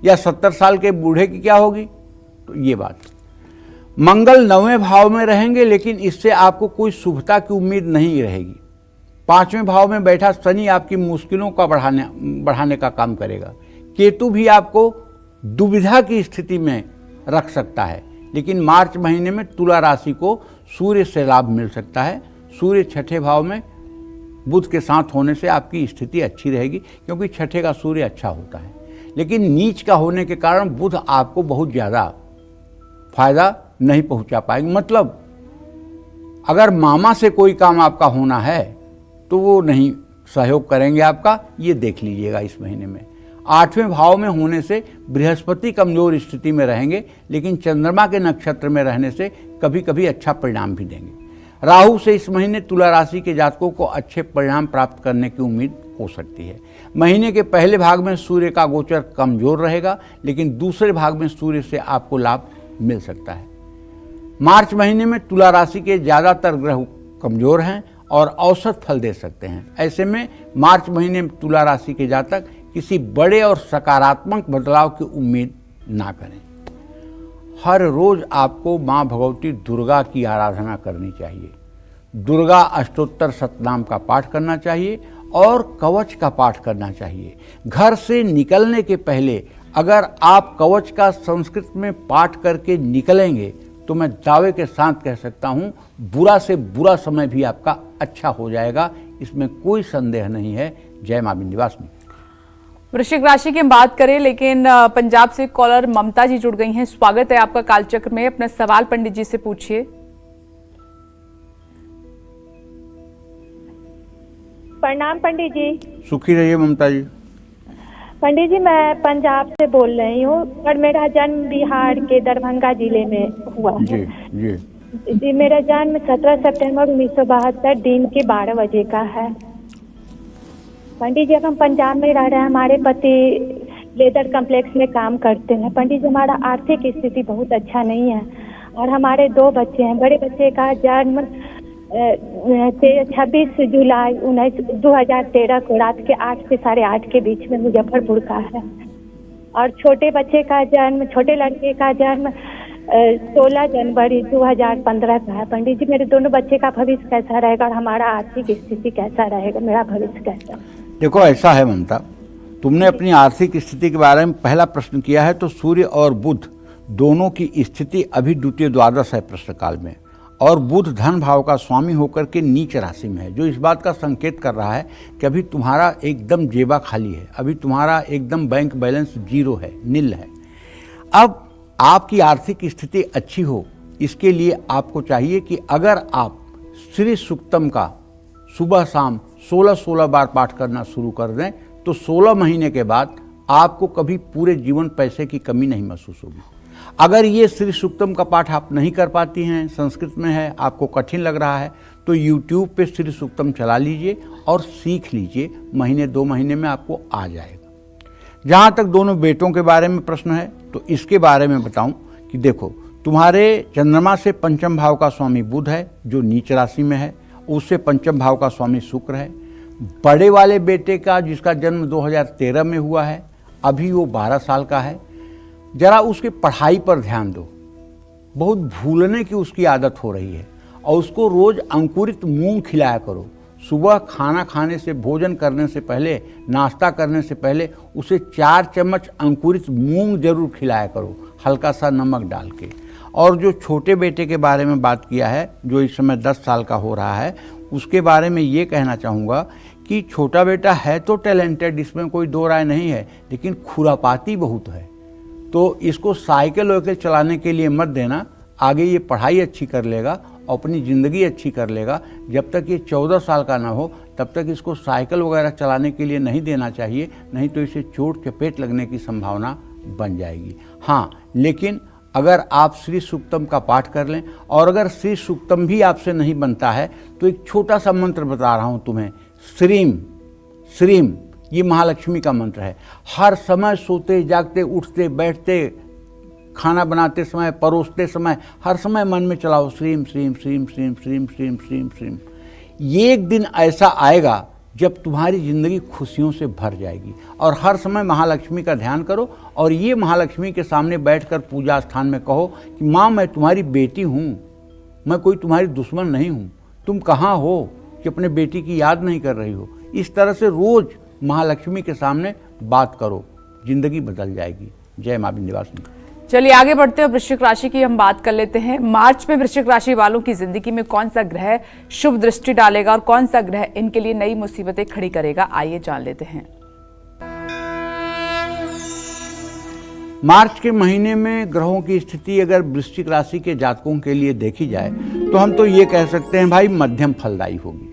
या 70 साल के बूढ़े की क्या होगी। तो ये बात, मंगल 9वें भाव में रहेंगे लेकिन इससे आपको कोई शुभता की उम्मीद नहीं रहेगी। 5वें भाव में बैठा शनि आपकी मुश्किलों का बढ़ाने का काम करेगा। केतु भी आपको दुविधा की स्थिति में रख सकता है, लेकिन मार्च महीने में तुला राशि को सूर्य से लाभ मिल सकता है। सूर्य 6ठे भाव में बुध के साथ होने से आपकी स्थिति अच्छी रहेगी, क्योंकि 6ठे का सूर्य अच्छा होता है, लेकिन नीच का होने के कारण बुध आपको बहुत ज़्यादा फायदा नहीं पहुंचा पाएंगे। मतलब अगर मामा से कोई काम आपका होना है तो वो नहीं सहयोग करेंगे आपका, ये देख लीजिएगा इस महीने में। 8वें भाव में होने से बृहस्पति कमजोर स्थिति में रहेंगे, लेकिन चंद्रमा के नक्षत्र में रहने से कभी कभी अच्छा परिणाम भी देंगे। राहु से इस महीने तुला राशि के जातकों को अच्छे परिणाम प्राप्त करने की उम्मीद हो सकती है। महीने के पहले भाग में सूर्य का गोचर कमजोर रहेगा, लेकिन दूसरे भाग में सूर्य से आपको लाभ मिल सकता है। मार्च महीने में तुला राशि के ज़्यादातर ग्रह कमजोर हैं और औसत फल दे सकते हैं। ऐसे में मार्च महीने में तुला राशि के जातक किसी बड़े और सकारात्मक बदलाव की उम्मीद ना करें। हर रोज आपको माँ भगवती दुर्गा की आराधना करनी चाहिए। दुर्गा अष्टोत्तर शतनाम का पाठ करना चाहिए और कवच का पाठ करना चाहिए। घर से निकलने के पहले अगर आप कवच का संस्कृत में पाठ करके निकलेंगे तो मैं दावे के साथ कह सकता हूँ बुरा से बुरा समय भी आपका अच्छा हो जाएगा, इसमें कोई संदेह नहीं है। जय मां विंध्यवासिनी। वृश्चिक राशि की हम बात करें, लेकिन पंजाब से कॉलर ममता जी जुड़ गई हैं। स्वागत है आपका कालचक्र में। अपना सवाल पंडित जी से पूछिए। प्रणाम पंडित जी। सुखी रहिए ममता जी। पंडित जी मैं पंजाब से बोल रही हूँ, पर मेरा जन्म बिहार के दरभंगा जिले में हुआ है। जी जी जी, मेरा जन्म 17 सितंबर 1972 दिन के 12 बजे का है। पंडित जी अब हम पंजाब में रह रहे हैं, हमारे पति लेदर कॉम्प्लेक्स में काम करते हैं। पंडित जी हमारा आर्थिक स्थिति बहुत अच्छा नहीं है और हमारे 2 बच्चे हैं। बड़े बच्चे का जन्म 26 जुलाई 2013 को रात के 8 से 8:30 के बीच में मुजफ्फरपुर का है, और छोटे लड़के का जन्म 16 जनवरी 2015 का है। पंडित जी मेरे दोनों बच्चे का भविष्य कैसा रहेगा और हमारा आर्थिक स्थिति कैसा रहेगा, मेरा भविष्य कैसा? देखो ऐसा है ममता, तुमने अपनी आर्थिक स्थिति के बारे में पहला प्रश्न किया है, तो सूर्य और बुध दोनों की स्थिति अभी द्वितीय द्वादश है प्रश्न काल में, और बुध धन भाव का स्वामी होकर के नीच राशि में है, जो इस बात का संकेत कर रहा है कि अभी तुम्हारा एकदम जेबा खाली है, अभी तुम्हारा एकदम बैंक बैलेंस 0 है, नील है। अब आपकी आर्थिक स्थिति अच्छी हो, इसके लिए आपको चाहिए कि अगर आप श्री सूक्तम का सुबह शाम 16 बार पाठ करना शुरू कर दें तो 16 महीने के बाद आपको कभी पूरे जीवन पैसे की कमी नहीं महसूस होगी। अगर ये श्री सूक्तम का पाठ आप नहीं कर पाती हैं, संस्कृत में है, आपको कठिन लग रहा है, तो YouTube पे श्री सूक्तम चला लीजिए और सीख लीजिए, महीने 2 महीने में आपको आ जाएगा। जहाँ तक दोनों बेटों के बारे में प्रश्न है, तो इसके बारे में बताऊं कि देखो, तुम्हारे चंद्रमा से पंचम भाव का स्वामी बुध है जो नीच राशि में है, उससे पंचम भाव का स्वामी शुक्र है। बड़े वाले बेटे का जिसका जन्म 2013 में हुआ है, अभी वो 12 साल का है, जरा उसकी पढ़ाई पर ध्यान दो। बहुत भूलने की उसकी आदत हो रही है, और उसको रोज अंकुरित मूंग खिलाया करो। सुबह खाना खाने से, भोजन करने से पहले, नाश्ता करने से पहले उसे 4 चम्मच अंकुरित मूंग जरूर खिलाया करो, हल्का सा नमक डाल के। और जो छोटे बेटे के बारे में बात किया है, जो इस समय 10 साल का हो रहा है, उसके बारे में ये कहना चाहूँगा कि छोटा बेटा है तो टैलेंटेड, इसमें कोई दो राय नहीं है, लेकिन खुरापाती बहुत है। तो इसको साइकिल वाइकिल चलाने के लिए मत देना। आगे ये पढ़ाई अच्छी कर लेगा, अपनी ज़िंदगी अच्छी कर लेगा। जब तक ये 14 साल का ना हो तब तक इसको साइकिल वगैरह चलाने के लिए नहीं देना चाहिए, नहीं तो इसे चोट चपेट लगने की संभावना बन जाएगी। हाँ, लेकिन अगर आप श्री सूक्तम का पाठ कर लें, और अगर श्री सूक्तम भी आपसे नहीं बनता है तो एक छोटा सा मंत्र बता रहा हूँ तुम्हें, श्रीम श्रीम, ये महालक्ष्मी का मंत्र है। हर समय सोते जागते उठते बैठते खाना बनाते समय परोसते समय हर समय मन में चलाओ श्रीम श्रीम श्रीम श्रीम श्रीम श्रीम श्रीम श्रीम। ये एक दिन ऐसा आएगा जब तुम्हारी जिंदगी खुशियों से भर जाएगी। और हर समय महालक्ष्मी का ध्यान करो, और ये महालक्ष्मी के सामने बैठकर पूजा स्थान में कहो कि माँ मैं तुम्हारी बेटी हूँ, मैं कोई तुम्हारी दुश्मन नहीं हूँ, तुम कहाँ हो कि अपने बेटी की याद नहीं कर रही हो। इस तरह से रोज महालक्ष्मी के सामने बात करो, जिंदगी बदल जाएगी। जय माँ विंध्यवासिनी। चलिए आगे बढ़ते हैं, वृश्चिक राशि की हम बात कर लेते हैं। मार्च में वृश्चिक राशि वालों की जिंदगी में कौन सा ग्रह शुभ दृष्टि डालेगा और कौन सा ग्रह इनके लिए नई मुसीबतें खड़ी करेगा, आइए जान लेते हैं। मार्च के महीने में ग्रहों की स्थिति अगर वृश्चिक राशि के जातकों के लिए देखी जाए तो हम तो ये कह सकते हैं भाई मध्यम फलदायी होगी।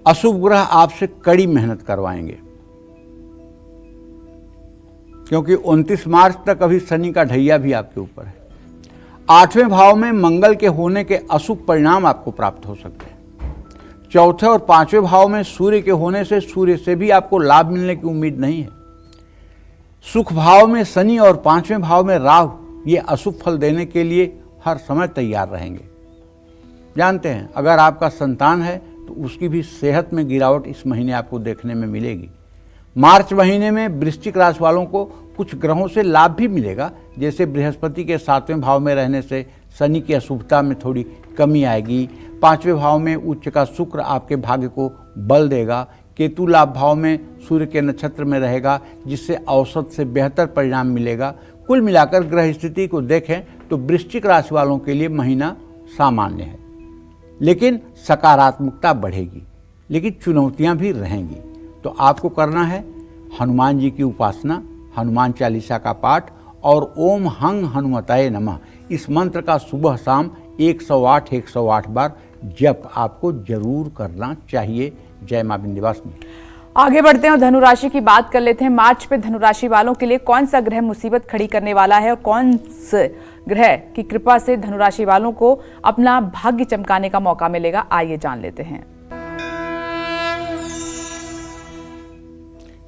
अशुभ ग्रह आपसे कड़ी मेहनत करवाएंगे, क्योंकि 29 मार्च तक अभी शनि का ढैया भी आपके ऊपर है। 8वें भाव में मंगल के होने के अशुभ परिणाम आपको प्राप्त हो सकते हैं। 4थे और 5वें भाव में सूर्य के होने से सूर्य से भी आपको लाभ मिलने की उम्मीद नहीं है। सुख भाव में शनि और 5वें भाव में राहु ये अशुभ फल देने के लिए हर समय तैयार रहेंगे। जानते हैं, अगर आपका संतान है तो उसकी भी सेहत में गिरावट इस महीने आपको देखने में मिलेगी। मार्च महीने में वृश्चिक राशि वालों को कुछ ग्रहों से लाभ भी मिलेगा, जैसे बृहस्पति के 7वें भाव में रहने से शनि की अशुभता में थोड़ी कमी आएगी। 5वें भाव में उच्च का शुक्र आपके भाग्य को बल देगा। केतु लाभ भाव में सूर्य के नक्षत्र में रहेगा, जिससे औसत से बेहतर परिणाम मिलेगा। कुल मिलाकर ग्रह स्थिति को देखें तो वृश्चिक राशि वालों के लिए महीना सामान्य है, लेकिन सकारात्मकता बढ़ेगी, लेकिन चुनौतियां भी रहेंगी। तो आपको करना है हनुमान जी की उपासना, हनुमान चालीसा का पाठ और ओम हंग हनुमताय नमः इस मंत्र का सुबह शाम 108 बार जप आपको जरूर करना चाहिए। जय मां विंध्यवासिनी। आगे बढ़ते हैं और धनु राशि की बात कर लेते हैं। मार्च पे धनु राशि वालों के लिए कौन सा ग्रह मुसीबत खड़ी करने वाला है और कौन से ग्रह की कृपा से धनु राशि वालों को अपना भाग्य चमकाने का मौका मिलेगा, आइए जान लेते हैं।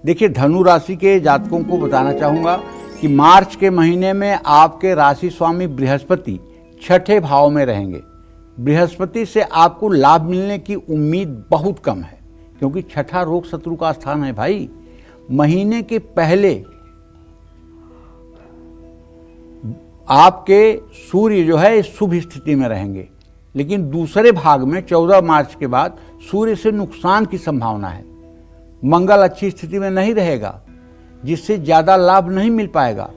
देखिए, धनु राशि के जातकों को बताना चाहूंगा कि मार्च के महीने में आपके राशि स्वामी बृहस्पति 6ठे भाव में रहेंगे। बृहस्पति से आपको लाभ मिलने की उम्मीद बहुत कम है, क्योंकि 6ठा रोग शत्रु का स्थान है भाई। महीने के पहले आपके सूर्य जो है शुभ स्थिति में रहेंगे, लेकिन दूसरे भाग में 14 मार्च के बाद सूर्य से नुकसान की संभावना है। मंगल अच्छी स्थिति में नहीं रहेगा, जिससे ज्यादा लाभ नहीं मिल पाएगा।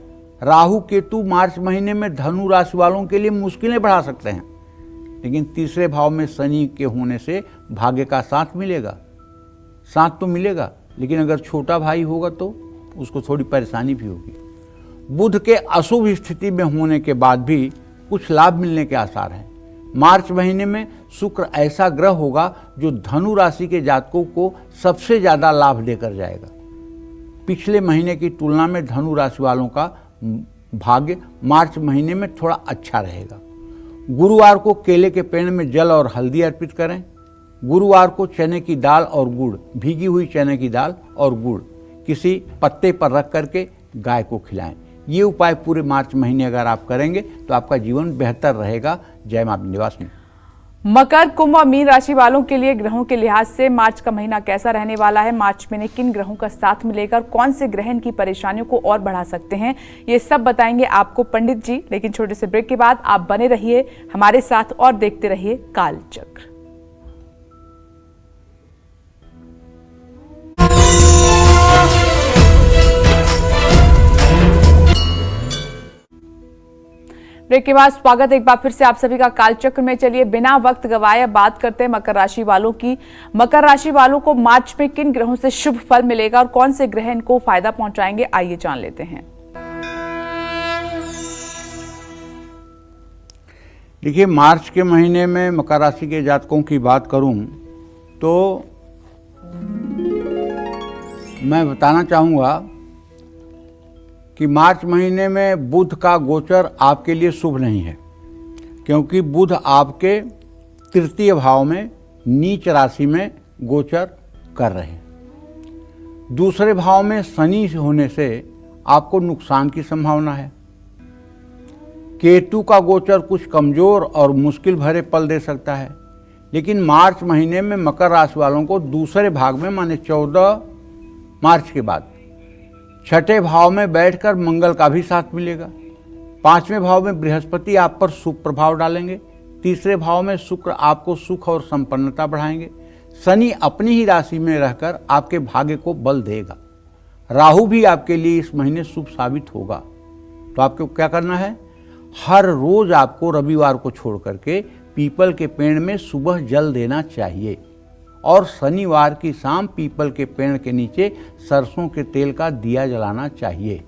राहु केतु मार्च महीने में धनु राशि वालों के लिए मुश्किलें बढ़ा सकते हैं, लेकिन तीसरे भाव में शनि के होने से भाग्य का साथ मिलेगा। साथ तो मिलेगा, लेकिन अगर छोटा भाई होगा तो उसको थोड़ी परेशानी भी होगी। बुध के अशुभ स्थिति में होने के बाद भी कुछ लाभ मिलने के आसार हैं। मार्च महीने में शुक्र ऐसा ग्रह होगा जो धनु राशि के जातकों को सबसे ज्यादा लाभ देकर जाएगा। पिछले महीने की तुलना में धनु राशि वालों का भाग्य मार्च महीने में थोड़ा अच्छा रहेगा। गुरुवार को केले के पेड़ में जल और हल्दी अर्पित करें। गुरुवार को चने की दाल और गुड़, भीगी हुई चने की दाल और गुड़ किसी पत्ते पर रख करके गाय को खिलाएं। ये उपाय पूरे मार्च महीने अगर आप करेंगे तो आपका जीवन बेहतर रहेगा। जय मां विंध्यवासिनी। मकर, कुंभ और मीन राशि वालों के लिए ग्रहों के लिहाज से मार्च का महीना कैसा रहने वाला है, मार्च में किन ग्रहों का साथ मिलेगा और कौन से ग्रह इनकी परेशानियों को और बढ़ा सकते हैं, ये सब बताएंगे आपको पंडित जी। लेकिन छोटे से ब्रेक के बाद आप बने रहिए हमारे साथ और देखते रहिए कालचक्र। ब्रेक के बाद स्वागत एक बार फिर से आप सभी का कालचक्र में। चलिए बिना वक्त गवाए बात करते हैं मकर राशि वालों की। मकर राशि वालों को मार्च में किन ग्रहों से शुभ फल मिलेगा और कौन से ग्रह इनको फायदा पहुंचाएंगे, आइए जान लेते हैं। देखिए, मार्च के महीने में मकर राशि के जातकों की बात करूं तो मैं बताना चाहूँगा कि मार्च महीने में बुध का गोचर आपके लिए शुभ नहीं है, क्योंकि बुध आपके तृतीय भाव में नीच राशि में गोचर कर रहे हैं। दूसरे भाव में शनि होने से आपको नुकसान की संभावना है। केतु का गोचर कुछ कमजोर और मुश्किल भरे पल दे सकता है, लेकिन मार्च महीने में मकर राशि वालों को दूसरे भाग में माने 14 मार्च के बाद छठे भाव में बैठकर मंगल का भी साथ मिलेगा। पांचवें भाव में बृहस्पति आप पर शुभ प्रभाव डालेंगे। तीसरे भाव में शुक्र आपको सुख और संपन्नता बढ़ाएंगे। शनि अपनी ही राशि में रहकर आपके भाग्य को बल देगा। राहु भी आपके लिए इस महीने शुभ साबित होगा। तो आपको क्या करना है, हर रोज आपको रविवार को छोड़ करके पीपल के पेड़ में सुबह जल देना चाहिए और शनिवार की शाम पीपल के पेड़ के नीचे सरसों के तेल का दिया जलाना चाहिए।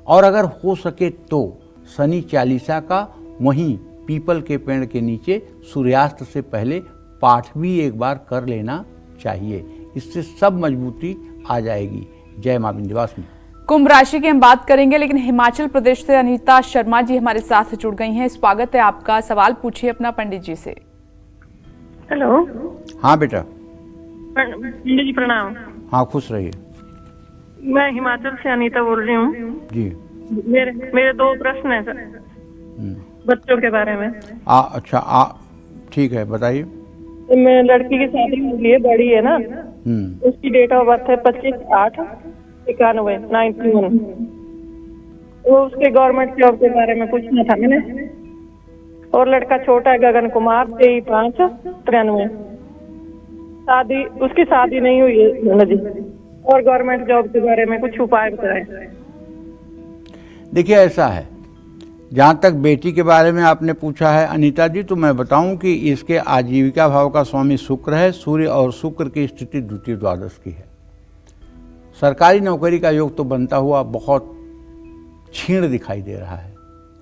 और अगर हो सके तो शनि चालीसा का वहीं पीपल के पेड़ के नीचे सूर्यास्त से पहले पाठ भी एक बार कर लेना चाहिए। इससे सब मजबूती आ जाएगी। जय मां विंध्यवासिनी। कुंभ राशि की हम बात करेंगे, लेकिन हिमाचल प्रदेश से अनीता शर्मा जी हमारे साथ जुड़ गई हैं। स्वागत है आपका। सवाल पूछिए अपना पंडित जी से। हेलो। हाँ बेटा। पंडित जी प्रणाम। हाँ, खुश रहिए। मैं हिमाचल से अनीता बोल रही हूँ जी। मेरे दो प्रश्न हैं सर, बच्चों के बारे में। अच्छा, ठीक है, बताइए। मैं लड़की की शादी के लिए बड़ी है ना, उसकी डेट ऑफ बर्थ है 25/8/91। वो उसके गवर्नमेंट जॉब के बारे में पूछना था मैंने। और लड़का छोटा है गगन कुमार 23/5/93। उसकी शादी नहीं हुई है जी। और गवर्नमेंट जॉब के बारे में कुछ उपाय बताएं। देखिए, ऐसा है, जहाँ तक बेटी के बारे में आपने पूछा है अनीता जी, तो मैं बताऊं कि इसके आजीविका भाव का स्वामी शुक्र है। सूर्य और शुक्र की स्थिति द्वितीय द्वादश की है। सरकारी नौकरी का योग तो बनता हुआ बहुत क्षीण दिखाई दे रहा है,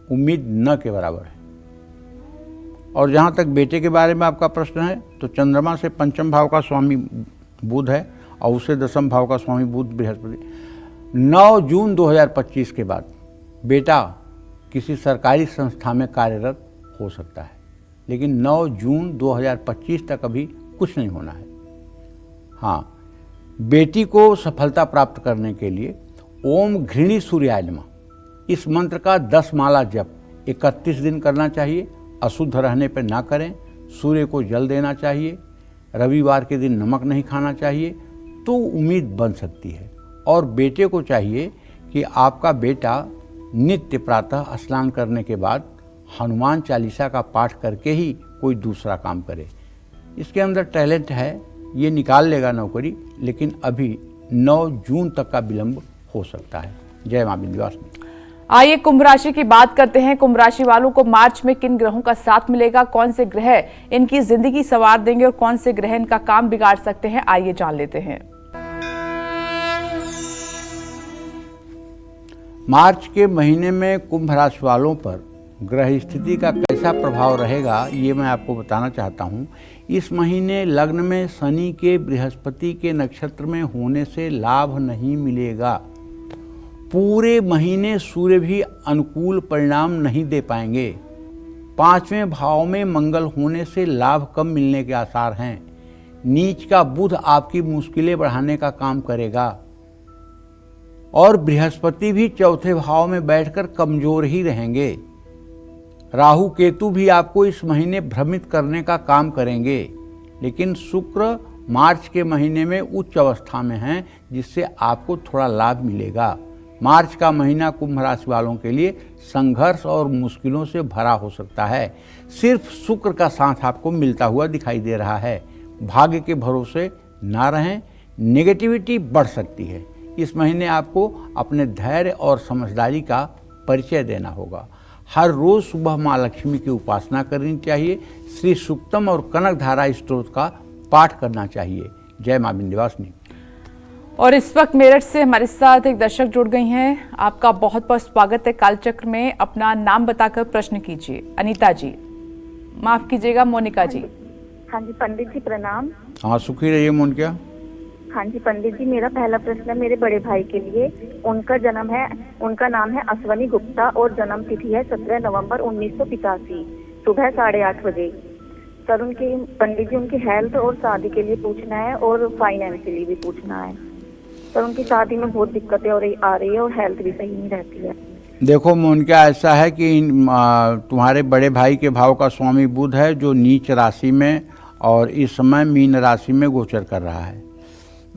उम्मीद न के बराबर है। और जहाँ तक बेटे के बारे में आपका प्रश्न है, तो चंद्रमा से पंचम भाव का स्वामी बुध है और उसे दसम भाव का स्वामी बुध बृहस्पति। 9 जून 2025 के बाद बेटा किसी सरकारी संस्था में कार्यरत हो सकता है, लेकिन 9 जून 2025 तक अभी कुछ नहीं होना है। हाँ, बेटी को सफलता प्राप्त करने के लिए ओम घृणी सूर्याय नमः इस मंत्र का 10 माला जप 31 दिन करना चाहिए। अशुद्ध रहने पर ना करें। सूर्य को जल देना चाहिए। रविवार के दिन नमक नहीं खाना चाहिए, तो उम्मीद बन सकती है। और बेटे को चाहिए कि आपका बेटा नित्य प्रातः स्नान करने के बाद हनुमान चालीसा का पाठ करके ही कोई दूसरा काम करे। इसके अंदर टैलेंट है, ये निकाल लेगा नौकरी, लेकिन अभी 9 जून तक का विलंब हो सकता है। जय मां विंध्यवासिनी। आइए कुंभ राशि की बात करते हैं। कुंभ राशि वालों को मार्च में किन ग्रहों का साथ मिलेगा, कौन से ग्रह इनकी जिंदगी संवार देंगे और कौन से ग्रह इनका काम बिगाड़ सकते हैं, आइए जान लेते हैं। मार्च के महीने में कुंभ राशि वालों पर ग्रह स्थिति का कैसा प्रभाव रहेगा, ये मैं आपको बताना चाहता हूँ। इस महीने लग्न में शनि के बृहस्पति के नक्षत्र में होने से लाभ नहीं मिलेगा। पूरे महीने सूर्य भी अनुकूल परिणाम नहीं दे पाएंगे। 5वें भाव में मंगल होने से लाभ कम मिलने के आसार हैं। नीच का बुध आपकी मुश्किलें बढ़ाने का काम करेगा और बृहस्पति भी 4थे भाव में बैठकर कमजोर ही रहेंगे। राहु केतु भी आपको इस महीने भ्रमित करने का काम करेंगे, लेकिन शुक्र मार्च के महीने में उच्च अवस्था में हैं, जिससे आपको थोड़ा लाभ मिलेगा। मार्च का महीना कुंभ राशि वालों के लिए संघर्ष और मुश्किलों से भरा हो सकता है। सिर्फ शुक्र का साथ आपको मिलता हुआ दिखाई दे रहा है। भाग्य के भरोसे ना रहें, नेगेटिविटी बढ़ सकती है। इस महीने आपको अपने धैर्य और समझदारी का परिचय देना होगा। हर रोज सुबह माँ लक्ष्मी की उपासना करनी चाहिए। श्री सूक्तम और कनक धारा स्तोत्र का पाठ करना चाहिए। जय माँ विंध्यवासिनी। और इस वक्त मेरठ से हमारे साथ एक दर्शक जुड़ गई हैं। आपका बहुत बहुत स्वागत है कालचक्र में। अपना नाम बताकर प्रश्न कीजिए। अनीता जी, माफ कीजिएगा, मोनिका जी। हाँ जी पंडित जी प्रणाम। हाँ, सुखी रहिए मोनिका। हाँ जी पंडित जी, मेरा पहला प्रश्न है मेरे बड़े भाई के लिए। उनका नाम है अश्वनी गुप्ता और जन्म तिथि है 17 नवंबर 1985 सुबह 8:30 बजे। सर उनकी पंडित जी उनकी हेल्थ और शादी के लिए पूछना है और फाइनेंस के लिए भी पूछना है। सर उनकी शादी में बहुत दिक्कतें आ रही है और हेल्थ भी सही नहीं रहती है। देखो मोनिका, ऐसा है कि तुम्हारे बड़े भाई के भाव का स्वामी बुध है जो नीच राशि में और इस समय मीन राशि में गोचर कर रहा है।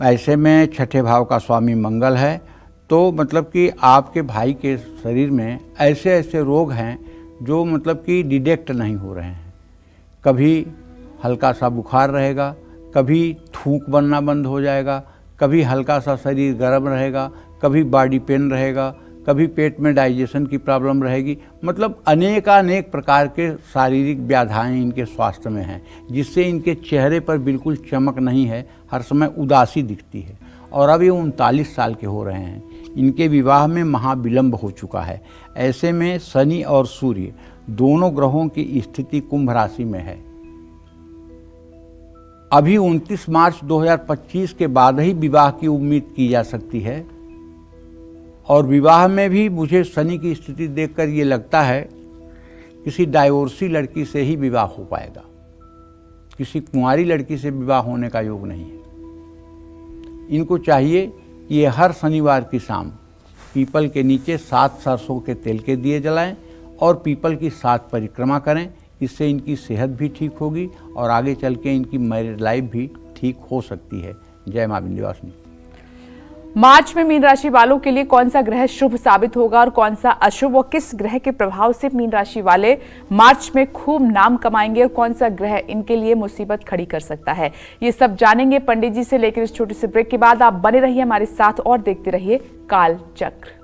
ऐसे में छठे भाव का स्वामी मंगल है। तो मतलब कि आपके भाई के शरीर में ऐसे ऐसे रोग हैं जो मतलब कि डिटेक्ट नहीं हो रहे हैं। कभी हल्का सा बुखार रहेगा, कभी थूक बनना बंद हो जाएगा, कभी हल्का सा शरीर गर्म रहेगा, कभी बॉडी पेन रहेगा, कभी पेट में डाइजेशन की प्रॉब्लम रहेगी। मतलब अनेक प्रकार के शारीरिक व्याधाएं इनके स्वास्थ्य में हैं, जिससे इनके चेहरे पर बिल्कुल चमक नहीं है, हर समय उदासी दिखती है। और अब ये 39 साल के हो रहे हैं। इनके विवाह में महाविलंब हो चुका है। ऐसे में शनि और सूर्य दोनों ग्रहों की स्थिति कुंभ राशि में है। अभी 29 मार्च 2025 के बाद ही विवाह की उम्मीद की जा सकती है। और विवाह में भी मुझे शनि की स्थिति देखकर ये लगता है किसी डाइवोर्सी लड़की से ही विवाह हो पाएगा। किसी कुंवारी लड़की से विवाह होने का योग नहीं है। इनको चाहिए कि ये हर शनिवार की शाम पीपल के नीचे 7 सरसों के तेल के दिए जलाएं और पीपल की 7 परिक्रमा करें। इससे इनकी सेहत भी ठीक होगी और आगे चल के इनकी मैरिड लाइफ भी ठीक हो सकती है। जय मां विंध्यवासिनी। मार्च में मीन राशि वालों के लिए कौन सा ग्रह शुभ साबित होगा और कौन सा अशुभ, और किस ग्रह के प्रभाव से मीन राशि वाले मार्च में खूब नाम कमाएंगे और कौन सा ग्रह इनके लिए मुसीबत खड़ी कर सकता है, ये सब जानेंगे पंडित जी से। लेकिन इस छोटे से ब्रेक के बाद आप बने रहिए हमारे साथ और देखते रहिए काल चक्र।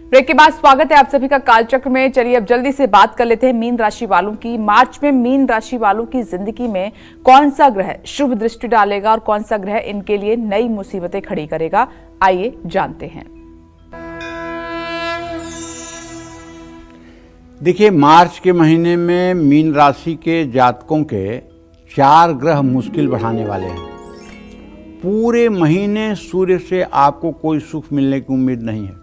ब्रेक के बाद स्वागत है आप सभी का कालचक्र में। चलिए अब जल्दी से बात कर लेते हैं मीन राशि वालों की। मार्च में मीन राशि वालों की जिंदगी में कौन सा ग्रह शुभ दृष्टि डालेगा और कौन सा ग्रह इनके लिए नई मुसीबतें खड़ी करेगा, आइए जानते हैं। देखिए, मार्च के महीने में मीन राशि के जातकों के 4 ग्रह मुश्किल बढ़ाने वाले हैं। पूरे महीने सूर्य से आपको कोई सुख मिलने की उम्मीद नहीं है।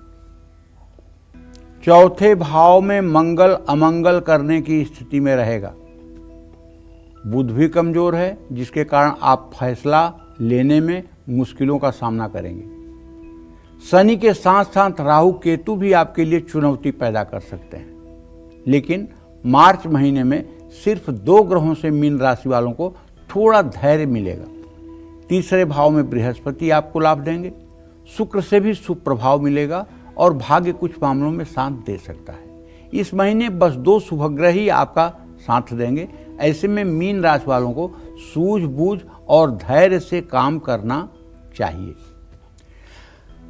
चौथे भाव में मंगल अमंगल करने की स्थिति में रहेगा। बुध भी कमजोर है, जिसके कारण आप फैसला लेने में मुश्किलों का सामना करेंगे। शनि के साथ साथ राहु केतु भी आपके लिए चुनौती पैदा कर सकते हैं। लेकिन मार्च महीने में सिर्फ 2 ग्रहों से मीन राशि वालों को थोड़ा धैर्य मिलेगा। तीसरे भाव में बृहस्पति आपको लाभ देंगे। शुक्र से भी शुभ प्रभाव मिलेगा और भाग्य कुछ मामलों में साथ दे सकता है। इस महीने बस 2 शुभग्रह ही आपका साथ देंगे। ऐसे में मीन राशि वालों को सूझबूझ और धैर्य से काम करना चाहिए।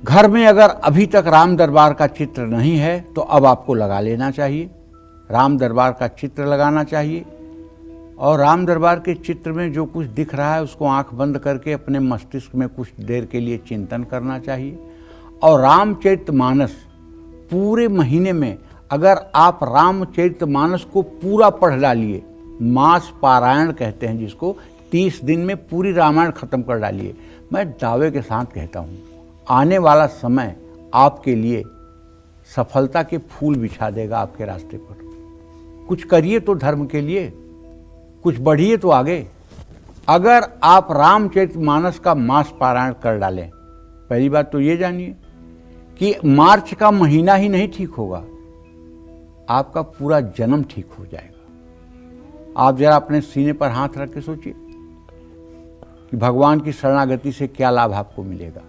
घर में अगर अभी तक राम दरबार का चित्र नहीं है तो अब आपको लगा लेना चाहिए। राम दरबार का चित्र लगाना चाहिए और राम दरबार के चित्र में जो कुछ दिख रहा है उसको आंख बंद करके अपने मस्तिष्क में कुछ देर के लिए चिंतन करना चाहिए। और रामचरितमानस पूरे महीने में अगर आप रामचरितमानस को पूरा पढ़ डालिए, मास पारायण कहते हैं जिसको, 30 दिन में पूरी रामायण खत्म कर डालिए, मैं दावे के साथ कहता हूँ आने वाला समय आपके लिए सफलता के फूल बिछा देगा आपके रास्ते पर। कुछ करिए तो धर्म के लिए, कुछ बढ़िए तो आगे। अगर आप रामचरितमानस का मास पारायण कर डालें, पहली बात तो ये जानिए कि मार्च का महीना ही नहीं ठीक होगा, आपका पूरा जन्म ठीक हो जाएगा। आप जरा अपने सीने पर हाथ रख के सोचिए कि भगवान की शरणागति से क्या लाभ आपको मिलेगा।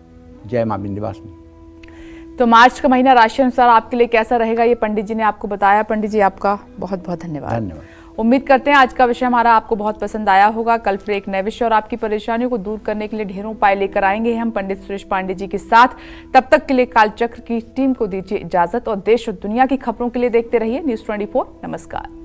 जय मां विंध्यवासिनी। तो मार्च का महीना राशि अनुसार आपके लिए कैसा रहेगा, ये पंडित जी ने आपको बताया। पंडित जी आपका बहुत बहुत धन्यवाद। उम्मीद करते हैं आज का विषय हमारा आपको बहुत पसंद आया होगा। कल फिर एक नए विषय और आपकी परेशानियों को दूर करने के लिए ढेरों उपाय लेकर आएंगे हम पंडित सुरेश पांडे जी के साथ। तब तक के लिए कालचक्र की टीम को दीजिए इजाजत और देश और दुनिया की खबरों के लिए देखते रहिए न्यूज़ 24। नमस्कार।